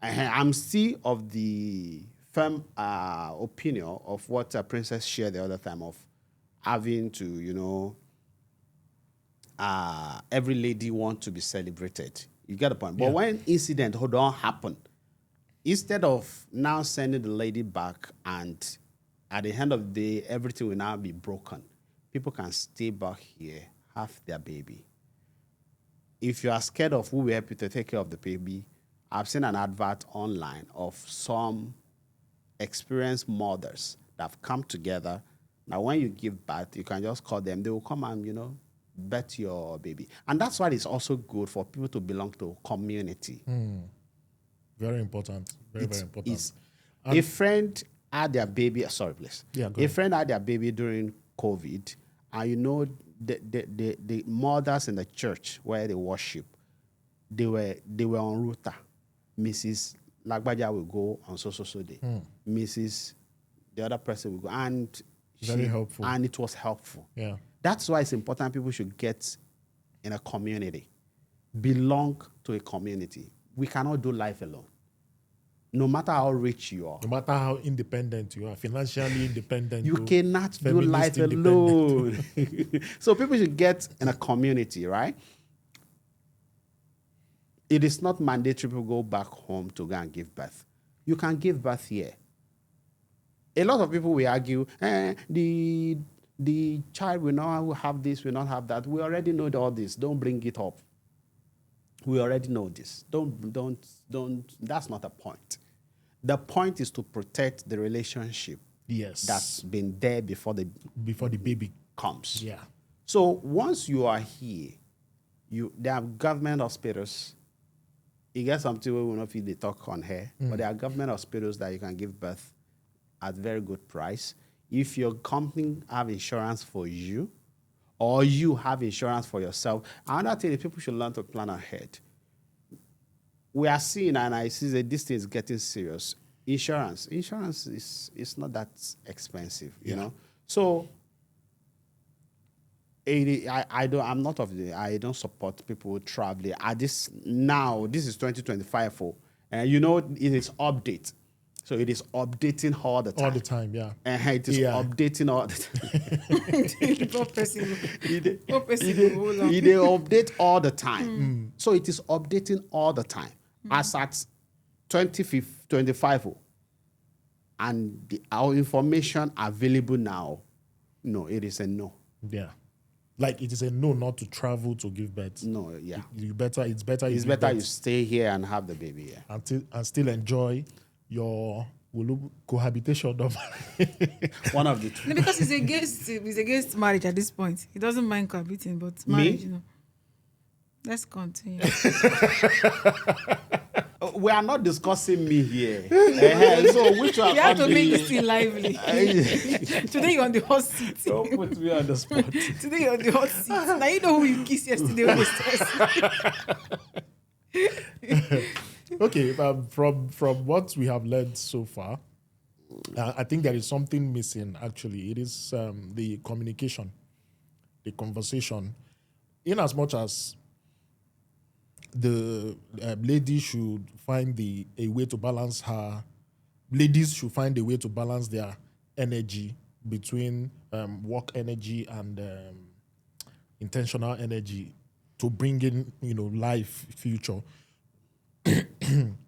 I'm still of the firm opinion of what Princess shared the other time of having to, you know, every lady want to be celebrated. You get the point? But when incidents don't happen, instead of now sending the lady back and at the end of the day, everything will now be broken, people can stay back here, have their baby. If you are scared of who will help you to take care of the baby, I've seen an advert online of some experienced mothers that have come together. Now, when you give birth, you can just call them. They will come and, you know, birth your baby. And that's why it's also good for people to belong to a community. Very important. Very important. A friend had their baby. Sorry, please. Yeah, go a ahead. friend had their baby during COVID, and you know the mothers in the church where they worship, they were en route. Mrs. Lagbaja will go on so day. Mrs. The other person will go, and Very helpful. And it was helpful. Yeah. That's why it's important people should get in a community, belong to a community. We cannot do life alone. No matter how rich you are, No matter how independent you are, financially independent, you cannot do feminist life independent. alone. So people should get in a community, right? It is not mandatory people go back home to go and give birth. You can give birth here. A lot of people will argue, the child will not have this, will not have that. We already know all this. Don't bring it up. We already know this. Don't. That's not the point. The point is to protect the relationship Yes. that's been there before the baby comes. Yeah. So once you are here, there are government hospitals. You get something we will not feel they talk on here, but there are government hospitals that you can give birth at very good price. If your company have insurance for you, or you have insurance for yourself, another thing is people should learn to plan ahead. We are seeing, and I see that this thing is getting serious. Insurance is not that expensive, you know. So I don't support people traveling. This is 2025, you know, it is update. So it is updating all the time. All the time, yeah. It is updating all the time. Poor person. It update all the time. So it is updating all the time. As at 2025, and our information available now, no, it is a no. Yeah. Like it is a no not to travel to give birth. No, yeah. It's better It's better you stay here and have the baby here. and still enjoy your cohabitation. One of the two. No, because he's against marriage at this point. He doesn't mind cohabiting, but marriage, you know. Let's continue. We are not discussing me here. So which one? You have to make this thing lively. Today you're on the hot seat. Don't put me on the spot. Today you're on the hot seat. Now you know who you kissed yesterday when you stressed. Okay, from what we have learned so far, I think there is something missing. Actually, it is the communication, the conversation. In as much as the lady should find a way to balance her. Ladies should find a way to balance their energy between work energy and intentional energy to bring in, life, future.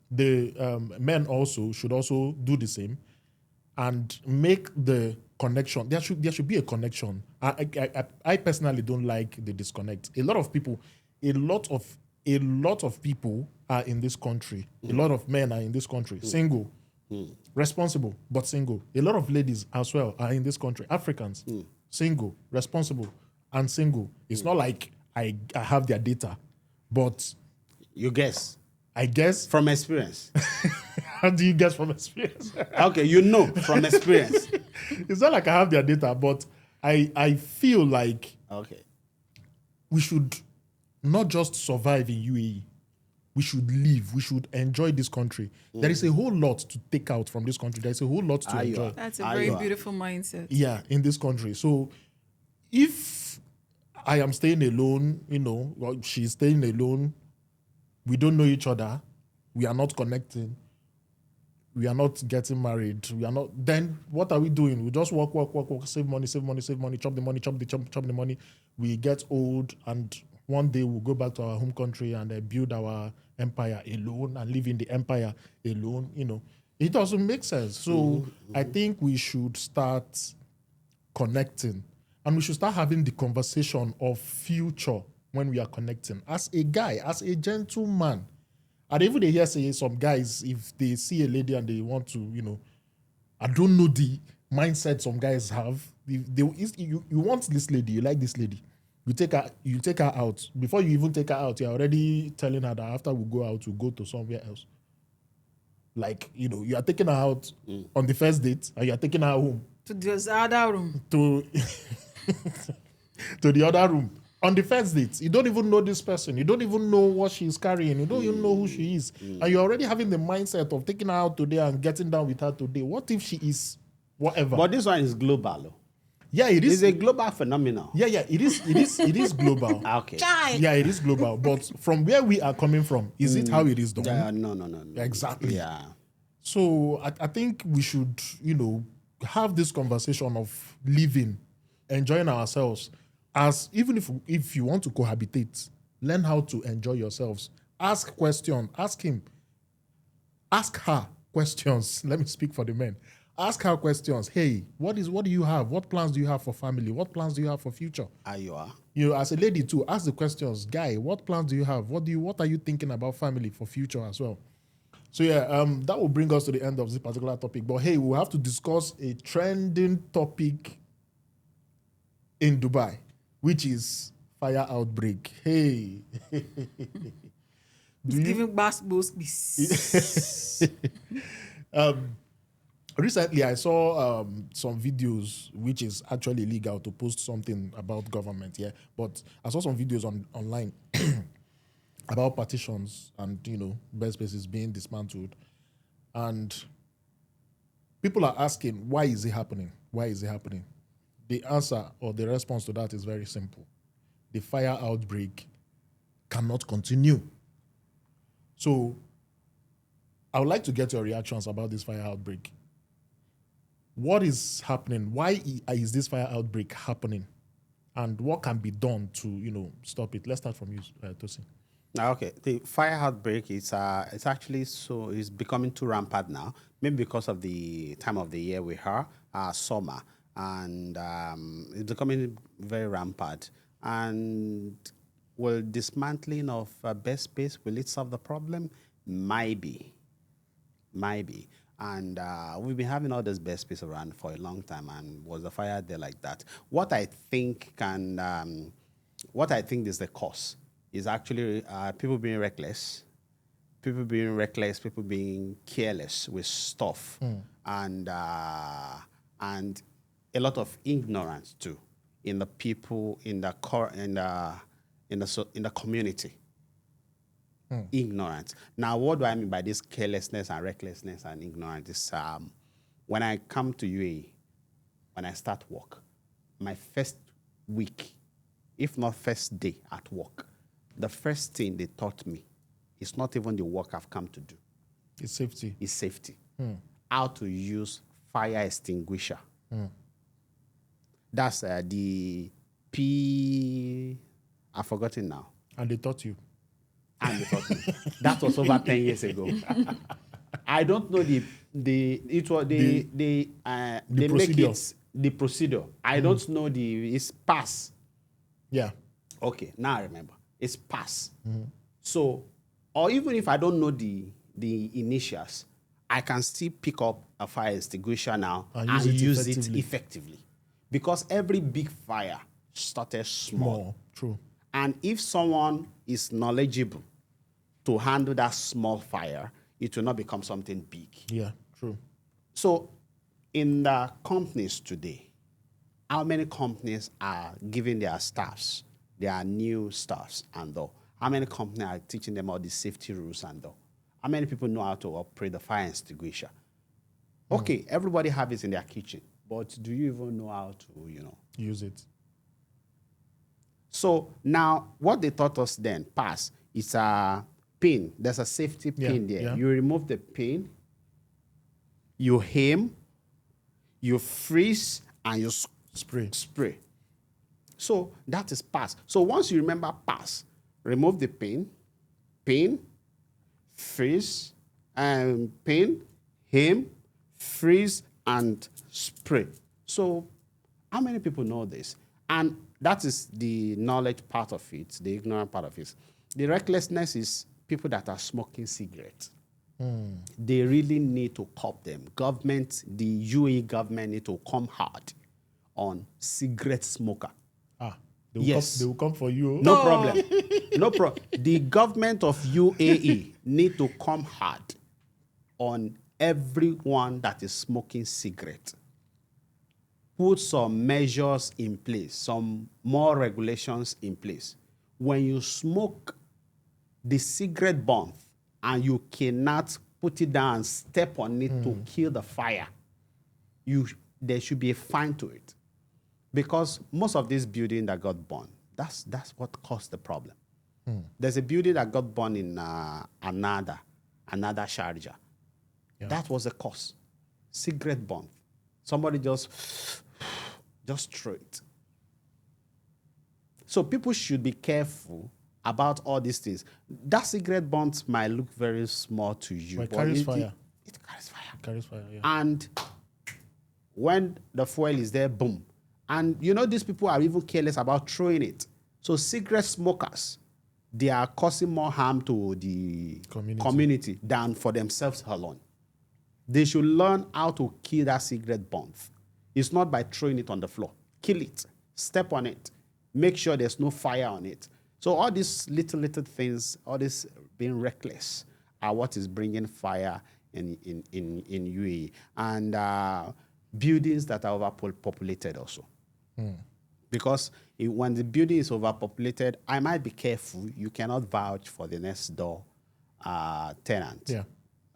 The men also should also do the same and make the connection. There should be a connection. I personally don't like the disconnect. A lot of people are in this country. A lot of men are in this country, single, responsible, but single. A lot of ladies as well are in this country, Africans, single, responsible, and single. It's not like I have their data, but You guess. I guess. From experience. How do you guess from experience? Okay, you know from experience. It's not like I have their data, but I feel like Okay. we should not just survive in UAE. We should live. We should enjoy this country. There is a whole lot to take out from this country. There is a whole lot to enjoy. That's a very beautiful mindset. Yeah, in this country. So if I am staying alone, or she's staying alone, we don't know each other, we are not connecting, we are not getting married, then what are we doing? We just work, save money, chop the money. We get old, and one day we'll go back to our home country and build our empire alone and live in the empire alone. It doesn't make sense. So I think we should start connecting, and we should start having the conversation of future when we are connecting. As a guy, as a gentleman, and even they hear say some guys, if they see a lady and they want to, I don't know the mindset some guys have. You want this lady, you like this lady. You take her out. Before you even take her out, you're already telling her that after we go out, we'll go to somewhere else. Like, you are taking her out on the first date and you're taking her home. To the other room. To the other room. On the first date, you don't even know this person. You don't even know what she's carrying. You don't even know who she is. And you're already having the mindset of taking her out today and getting down with her today. What if she is whatever? But this one is global, though. Yeah, it is. It's a global phenomenon. Yeah, it is global. Okay. Yeah, it is global. But from where we are coming from, is it how it is done? Yeah, no. Exactly. Yeah. So I think we should, have this conversation of living, enjoying ourselves. As even if you want to cohabitate, learn how to enjoy yourselves. Ask questions. Ask him. Ask her questions. Let me speak for the men. Ask her questions. Hey, what do you have? What plans do you have for family? What plans do you have for future? As a lady too, ask the questions. Guy, what plans do you have? What are you thinking about family for future as well? So that will bring us to the end of this particular topic. But hey, we'll have to discuss a trending topic in Dubai, which is fire outbreak. Hey. Giving bass boost. Recently, I saw some videos, which is actually illegal to post something about government, yeah. But I saw some videos online about partitions and, bed spaces being dismantled. And people are asking, why is it happening? Why is it happening? The answer or the response to that is very simple. The fire outbreak cannot continue. So I would like to get your reactions about this fire outbreak. What is happening? Why is this fire outbreak happening? And what can be done to, stop it? Let's start from you, Tosin. Okay, the fire outbreak is actually it's becoming too rampant now. Maybe because of the time of the year we are, summer, and it's becoming very rampant. And will dismantling of bed space, will it solve the problem? Maybe. And we've been having all this best space around for a long time, and was a fire there like that. What I think is the cause is actually people being reckless, people being careless with stuff, and a lot of ignorance too in the people in the community. Ignorance. Now, what do I mean by this carelessness and recklessness and ignorance? Is when I come to UAE, when I start work, my first week, if not first day at work, the first thing they taught me is not even the work I've come to do. It's safety. It's safety. How to use fire extinguisher. That's the P. I've forgotten now. And they taught you. And they taught me. That was over 10 years ago. I don't know they make procedure. it the procedure. I don't know it's pass. Yeah. Okay, now I remember. It's pass. So, or even if I don't know the initials, I can still pick up a fire extinguisher now And and use use it it effectively. Because every big fire started small. More. True. And if someone is knowledgeable to handle that small fire, it will not become something big. Yeah. True. So in the companies today, how many companies are giving their staffs, their new staffs and all? How many companies are teaching them all the safety rules and all? How many people know how to operate the fire extinguisher? Okay, everybody have it in their kitchen, but do you even know how to, Use it. So now, what they taught us then, pass, it's a pin. There's a safety pin there. Yeah. You remove the pin, you aim, you freeze, and you spray. So that is pass. So once you remember pass, remove the pin, freeze, and pin, aim, freeze, and spray. So how many people know this? And that is the knowledge part of it, the ignorant part of it. The recklessness is people that are smoking cigarettes. They really need to cop them. Government, the UAE government need to come hard on cigarette smoker. They will Yes. They will come for you. No problem. No problem. The government of UAE need to come hard on everyone that is smoking cigarette. Put some measures in place, some more regulations in place. When you smoke the cigarette burns and you cannot put it down and step on it to kill the fire, there should be a fine to it. Because most of this building that got burned, that's what caused the problem. There's a building that got burned in another Sharjah. Yeah. That was the cause. Cigarette burn. Somebody just threw it. So people should be careful about all these things. That cigarette burns might look very small to you, but it carries fire. It carries fire. It carries fire, yeah. And when the fuel is there, boom. And these people are even careless about throwing it. So cigarette smokers, they are causing more harm to the community than for themselves alone. They should learn how to kill that cigarette burns. It's not by throwing it on the floor. Kill it. Step on it. Make sure there's no fire on it. So all these little things, all this being reckless, are what is bringing fire in UAE. And buildings that are overpopulated also. Because when the building is overpopulated, I might be careful. You cannot vouch for the next door tenant. Yeah.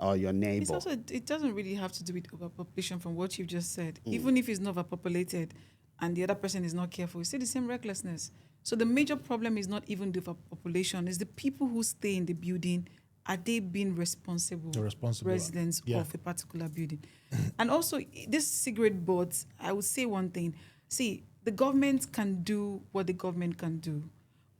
Or your neighbor. It doesn't really have to do with overpopulation from what you've just said. Even if it's not overpopulated and the other person is not careful, it's still the same recklessness. So the major problem is not even the overpopulation, it's the people who stay in the building. Are they being responsible residents of a particular building? And also, this cigarette butts, I would say one thing. See, the government can do what the government can do.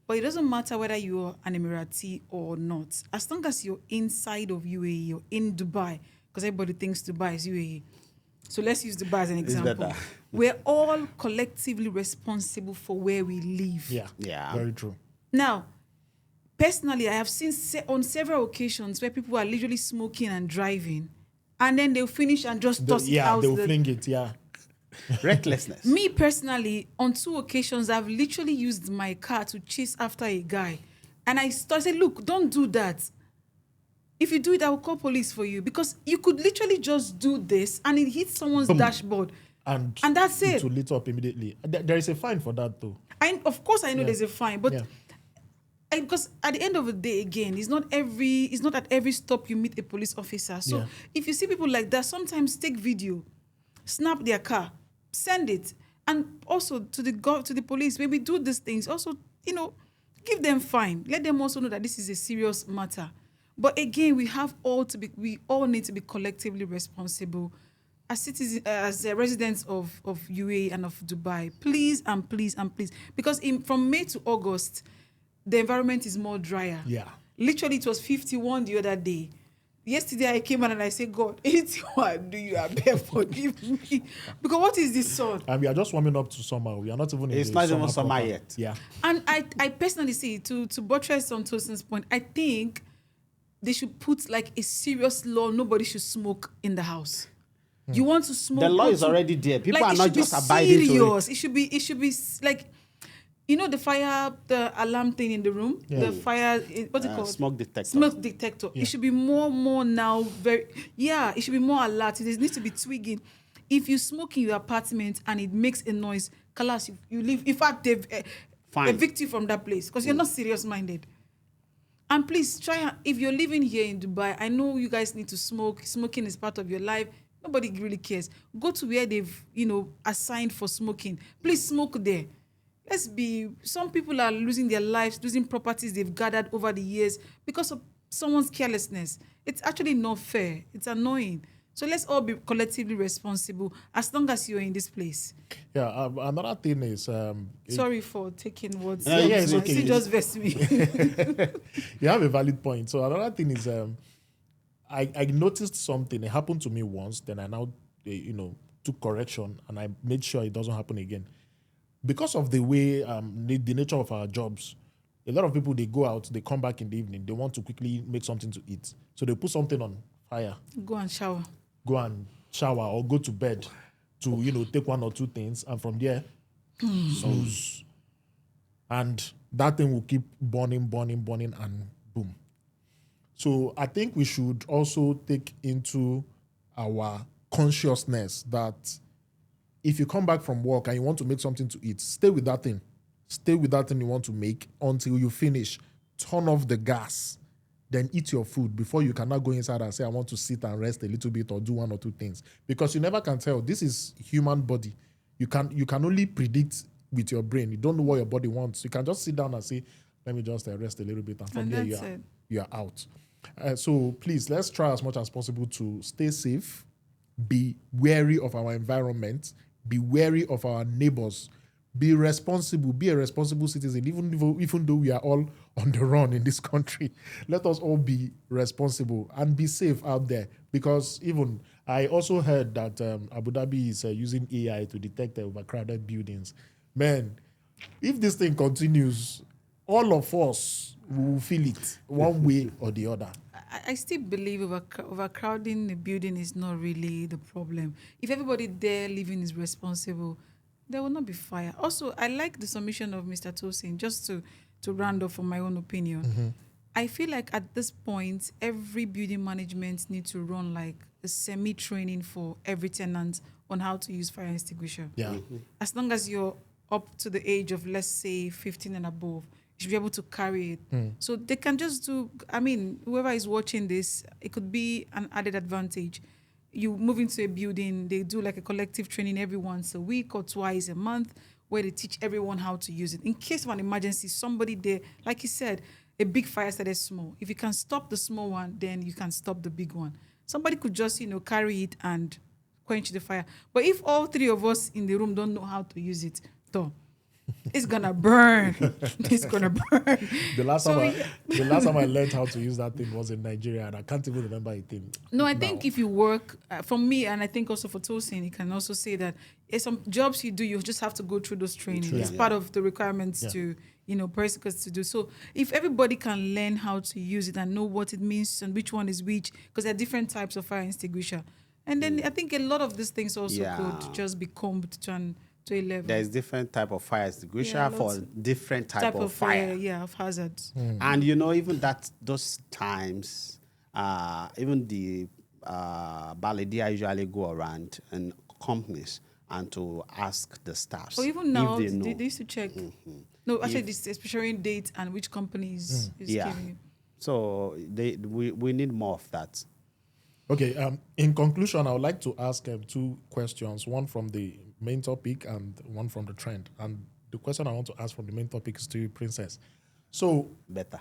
But it doesn't matter whether you're an Emirati or not. As long as you're inside of UAE, you're in Dubai, because everybody thinks Dubai is UAE. So let's use Dubai as an example. We're all collectively responsible for where we live. Yeah. Very true. Now, personally, I have seen on several occasions where people are literally smoking and driving, and then they'll finish and just toss it out. They will fling it. Yeah. Recklessness. Me personally, on 2 occasions, I've literally used my car to chase after a guy. And I said, look, don't do that. If you do it, I will call police for you. Because you could literally just do this and it hits someone's dashboard. And that's it. It will lit up immediately. There is a fine for that, though. Of course, I know there's a fine. But Yeah. because at the end of the day, again, it's not at every stop you meet a police officer. So if you see people like that, sometimes take video, snap their car, send it, and also to the police. When we do these things, also, give them fine. Let them also know that this is a serious matter. But again, we all need to be collectively responsible as citizens, as residents of UAE and of Dubai. Please and please and please, because from May to August, the environment is more drier. Yeah. Literally, it was 51 the other day. Yesterday, I came out and I said, God, anything I do, you are better forgive me. Because what is this sun? And we are just warming up to summer. We are not even It's not even summer yet. Yeah. And I personally see, to buttress on Tosin's point, I think they should put like a serious law. Nobody should smoke in the house. You want to smoke? The law is already there. People are not just abiding to it. It should be like, the alarm thing in the room, the fire, what's it called? Smoke detector. Smoke detector. Yeah. It should be more now. It should be more alert. It needs to be twigging. If you smoke in your apartment and it makes a noise, Kalas, you leave. In fact, they've evict you from that place because you're not serious-minded. And please if you're living here in Dubai, I know you guys need to smoke. Smoking is part of your life. Nobody really cares. Go to where they've, assigned for smoking. Please smoke there. Some people are losing their lives, losing properties they've gathered over the years because of someone's carelessness. It's actually not fair. It's annoying. So let's all be collectively responsible as long as you're in this place. Yeah, another thing is... Sorry for taking words. it's okay. You just vest me. You have a valid point. So another thing is, I noticed something. It happened to me once. Then I now, took correction and I made sure it doesn't happen again. Because of the way, the nature of our jobs, a lot of people, they go out, they come back in the evening, they want to quickly make something to eat. So they put something on fire. Go and shower Or go to bed to, take 1 or 2 things. And from there, snooze. And that thing will keep burning, and boom. So I think we should also take into our consciousness that if you come back from work and you want to make something to eat, stay with that thing. Stay with that thing you want to make until you finish. Turn off the gas. Then eat your food before you cannot go inside and say, I want to sit and rest a little bit or do 1 or 2 things. Because you never can tell. This is human body. You can only predict with your brain. You don't know what your body wants. You can just sit down and say, let me just rest a little bit. And from there, you are out. So please, let's try as much as possible to stay safe, be wary of our environment, be wary of our neighbors, be responsible, be a responsible citizen, even though we are all on the run in this country. Let us all be responsible and be safe out there. Because even I also heard that Abu Dhabi is using AI to detect overcrowded buildings. Man, if this thing continues, all of us will feel it one way or the other. I still believe overcrowding the building is not really the problem. If everybody there living is responsible, there will not be fire. Also, I like the submission of Mr. Tosin, just to round off from my own opinion. Mm-hmm. I feel like at this point, every building management needs to run like a semi-training for every tenant on how to use fire extinguisher. Yeah. Mm-hmm. As long as you're up to the age of, let's say, 15 and above, you should be able to carry it. So they can just do, whoever is watching this, it could be an added advantage. You move into a building, they do like a collective training every once a week or twice a month where they teach everyone how to use it. In case of an emergency, somebody there, like he said, a big fire started small. If you can stop the small one, then you can stop the big one. Somebody could just, carry it and quench the fire. But if all 3 of us in the room don't know how to use it, though, it's gonna burn. It's gonna burn. The last So, time I learned how to use that thing was in Nigeria, and I can't even remember a thing. No, I now. think if you work, for me, and I think also for Tosin, you can also say that some jobs you do, you just have to go through those trainings. It's part of the requirements to, persons to do. So if everybody can learn how to use it and know what it means and which one is which, because there are different types of fire extinguisher. And then I think a lot of these things also could just be combed to a level. There's different type of fire extinguisher for different type of fire. Of hazards. And even those times, even the Baladia usually go around and companies and to ask the staffs. Or even now, if they know. they used to check. No, actually, this expiring date and which companies is giving you. So we need more of that. Okay. In conclusion, I would like to ask 2 questions. One from the main topic and one from the trend. And the question I want to ask from the main topic is to you, Princess. So Better.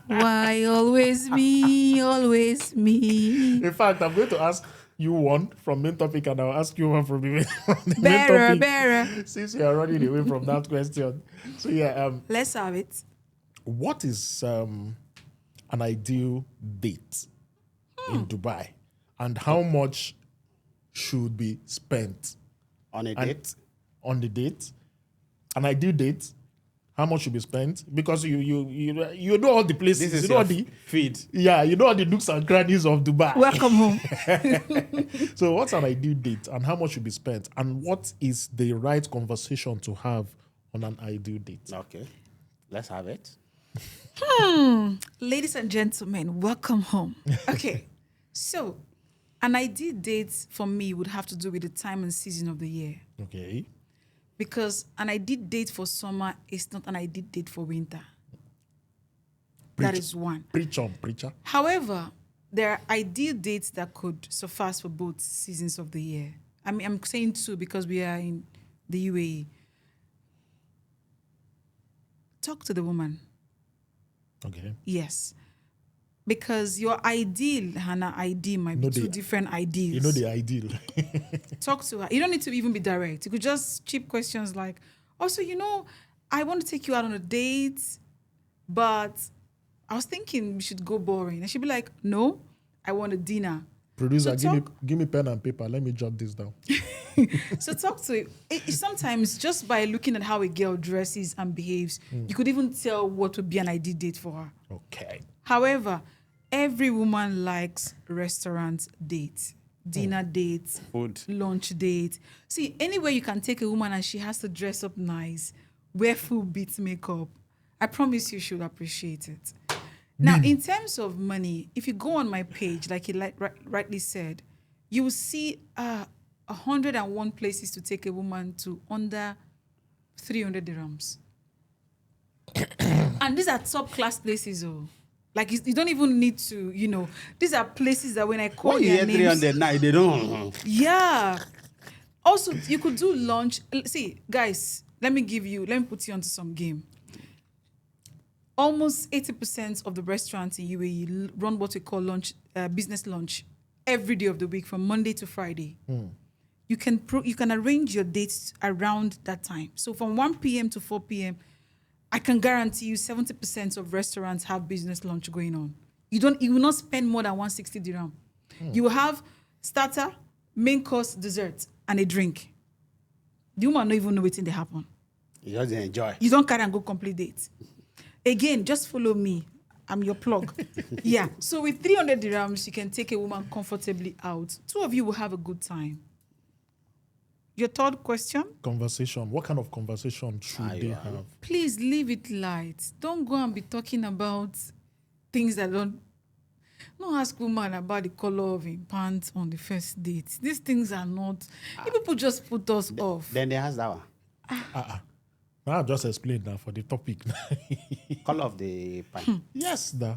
Why always me, always me? in fact, I'm going to ask you one from main topic, and I'll ask you one from the main topic. Better. Since you are running away from that question. So Let's have it. what is an ideal date in Dubai, and how much should be spent On a date? on the date? An ideal date, how much should be spent? Because you know all the places, This is you know all your the feed. you know all the nooks and crannies of Dubai. Welcome home. So what's an ideal date, and how much should be spent, and what is the right conversation to have on an ideal date? Okay. Let's have it. Ladies and gentlemen, welcome home. Okay. So, an ideal date for me would have to do with the time and season of the year. Okay. Because an ideal date for summer is not an ideal date for winter. Preach. That is one. Preach on, preacher. However, there are ideal dates that could suffice for both seasons of the year. I mean, I'm saying 2 because we are in the UAE. Talk to the woman. Okay. Yes. Because your ideal and her ideal might be 2 different ideals. You know the ideal. Talk to her. You don't need to even be direct. You could just cheap questions like, also, I want to take you out on a date, but I was thinking we should go boring. And she'd be like, no, I want a dinner. Producer, So give me pen and paper. Let me jot this down. So talk to it. Sometimes just by looking at how a girl dresses and behaves, you could even tell what would be an ideal date for her. Okay. However, every woman likes restaurant dates, dinner dates, Food. lunch dates. See, anywhere you can take a woman and she has to dress up nice, wear full beats makeup, I promise you she'll appreciate it. Now, in terms of money, if you go on my page, like you rightly said, you will see 101 places to take a woman to under 300 dirhams. And these are top class places, oh. Like you don't even need to, these are places that when I call When you their hear names, 300 night, they don't. yeah. Also, you could do lunch. See, guys, let me put you onto some game. Almost 80% of the restaurants in UAE run what we call lunch, business lunch, every day of the week from Monday to Friday. You can arrange your dates around that time. So from 1 p.m. to 4 p.m., I can guarantee you 70% of restaurants have business lunch going on. You will not spend more than 160 dirham. You will have starter, main course, dessert, and a drink. The woman don't even know what's in the happen. You just enjoy. You don't carry and go complete dates. Again, just follow me. I'm your plug. Yeah. So with 300 dirhams, you can take a woman comfortably out. 2 of you will have a good time. Your third question? Conversation. What kind of conversation should they have? Please leave it light. Don't go and be talking about things that don't. Don't ask woman about the color of his pants on the first date. These things are not. You people just put us off. Then they ask that one. Now I've just explained that for the topic. Color of the pie. Yes, da.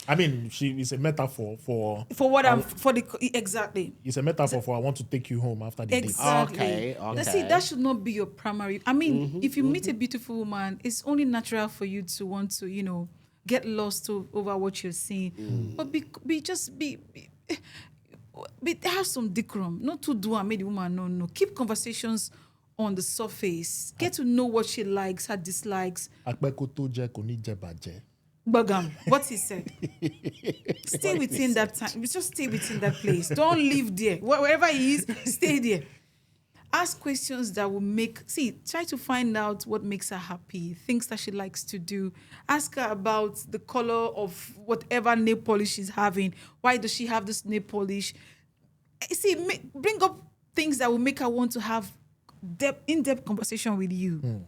I mean, it's a metaphor for what exactly. It's a metaphor for I want to take you home after the date. Exactly. Okay. See, that should not be your primary. I mean, if you meet a beautiful woman, it's only natural for you to want to, get lost over what you're seeing. But But have some decorum. Not to do and make the woman no. Keep conversations on the surface. Get to know what she likes, her dislikes. Bagam, what he said. Stay within that time. Just stay within that place. Don't leave there. Wherever he is, stay there. Ask questions that will try to find out what makes her happy, things that she likes to do. Ask her about the color of whatever nail polish she's having. Why does she have this nail polish? Bring up things that will make her want to have in-depth conversation with you.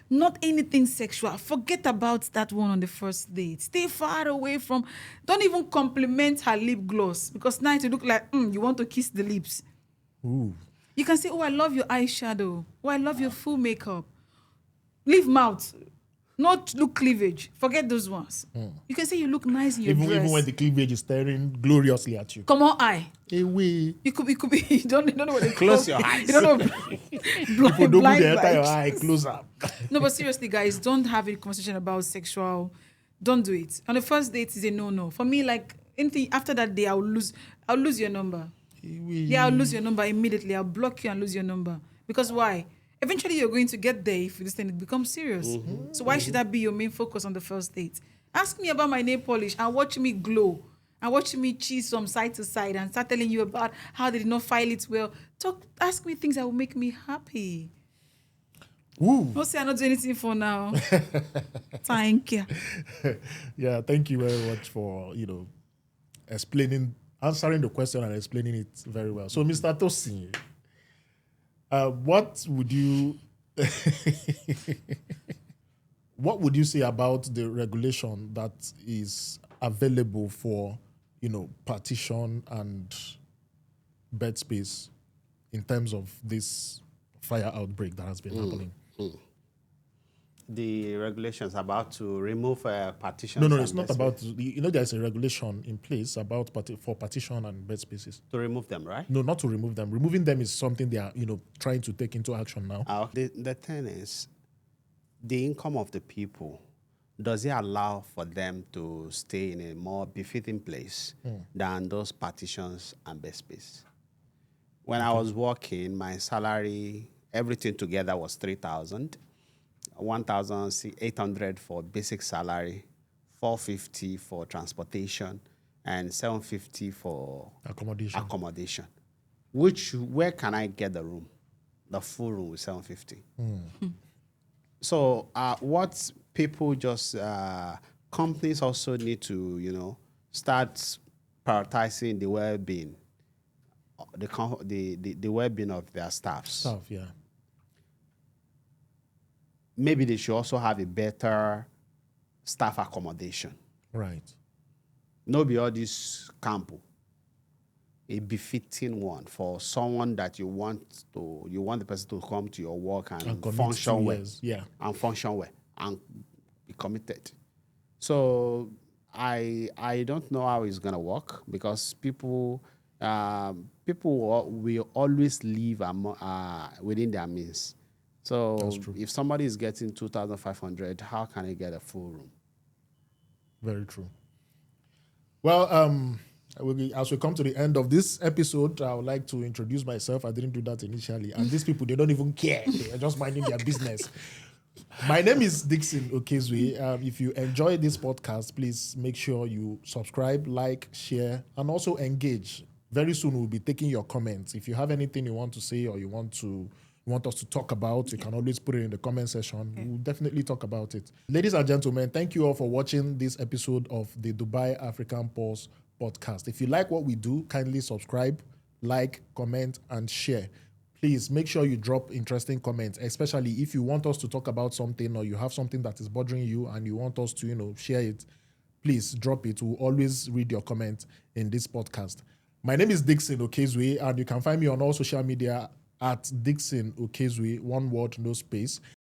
Not anything sexual. Forget about that one on the first date. Stay far away from. Don't even compliment her lip gloss, because now it look like you want to kiss the lips. Ooh. You can say, "Oh, I love your eyeshadow. Oh, I love your full makeup." Leave mouth. Not look cleavage. Forget those ones. You can say you look nice in your dress. Even when the cleavage is staring gloriously at you. Come on, eye. Away. You could be. You don't know what they Close your eyes. You don't know. People don't blind move their entire vibes. eye close up. No, but seriously, guys, don't have a conversation about sexual. Don't do it. On the first date is a no. For me, like anything after that day, I'll lose your number. Yeah, I'll lose your number immediately. I'll block you and lose your number. Because why? Eventually, you're going to get there if this thing becomes serious. So why should that be your main focus on the first date? Ask me about my nail polish and watch me glow and watch me cheese from side to side and start telling you about how they did not file it well. Ask me things that will make me happy. Ooh. Don't say I not do anything for now. Thank you. Yeah, thank you very much for answering the question and explaining it very well. So, Mr. Tosin, what would you say about the regulation that is available for partition and bed space in terms of this fire outbreak that has been happening? The regulations about to remove partitions. No, it's not about. There's a regulation in place about for partition and bed spaces. To remove them, right? No, not to remove them. Removing them is something they are, trying to take into action now. The thing is, the income of the people, does it allow for them to stay in a more befitting place than those partitions and bed space? When I was working, my salary, everything together was 3,000. 1,800 for basic salary, 450 for transportation, and 750 for accommodation. Where can I get the room? The full room with 750. So what people companies also need to, start prioritizing the well-being, the well-being of their staffs. Yeah. Maybe they should also have a better staff accommodation. Right. No be all this campo. A befitting one for someone that you want the person to come to your work and function well. Yeah. And function well and be committed. So I don't know how it's gonna work, because people will always live within their means. So if somebody is getting 2,500, how can he get a full room? Very true. Well, as we come to the end of this episode, I would like to introduce myself. I didn't do that initially. And these people, they don't even care. They are just minding their business. My name is Dixon Okezwe. If you enjoy this podcast, please make sure you subscribe, like, share, and also engage. Very soon we'll be taking your comments. If you have anything you want to say or you want us to talk about, you can always put it in the comment section. We'll definitely talk about it. Ladies and gentlemen, thank you all for watching this episode of the Dubai African Pulse podcast. If you like what we do, kindly subscribe, like, comment, and share. Please make sure you drop interesting comments, especially if you want us to talk about something or you have something that is bothering you and you want us to, share it. Please drop it. We'll always read your comment in this podcast. My name is Dixon Okezwe, and you can find me on all social media at Dixon Okezwe, one word, no space.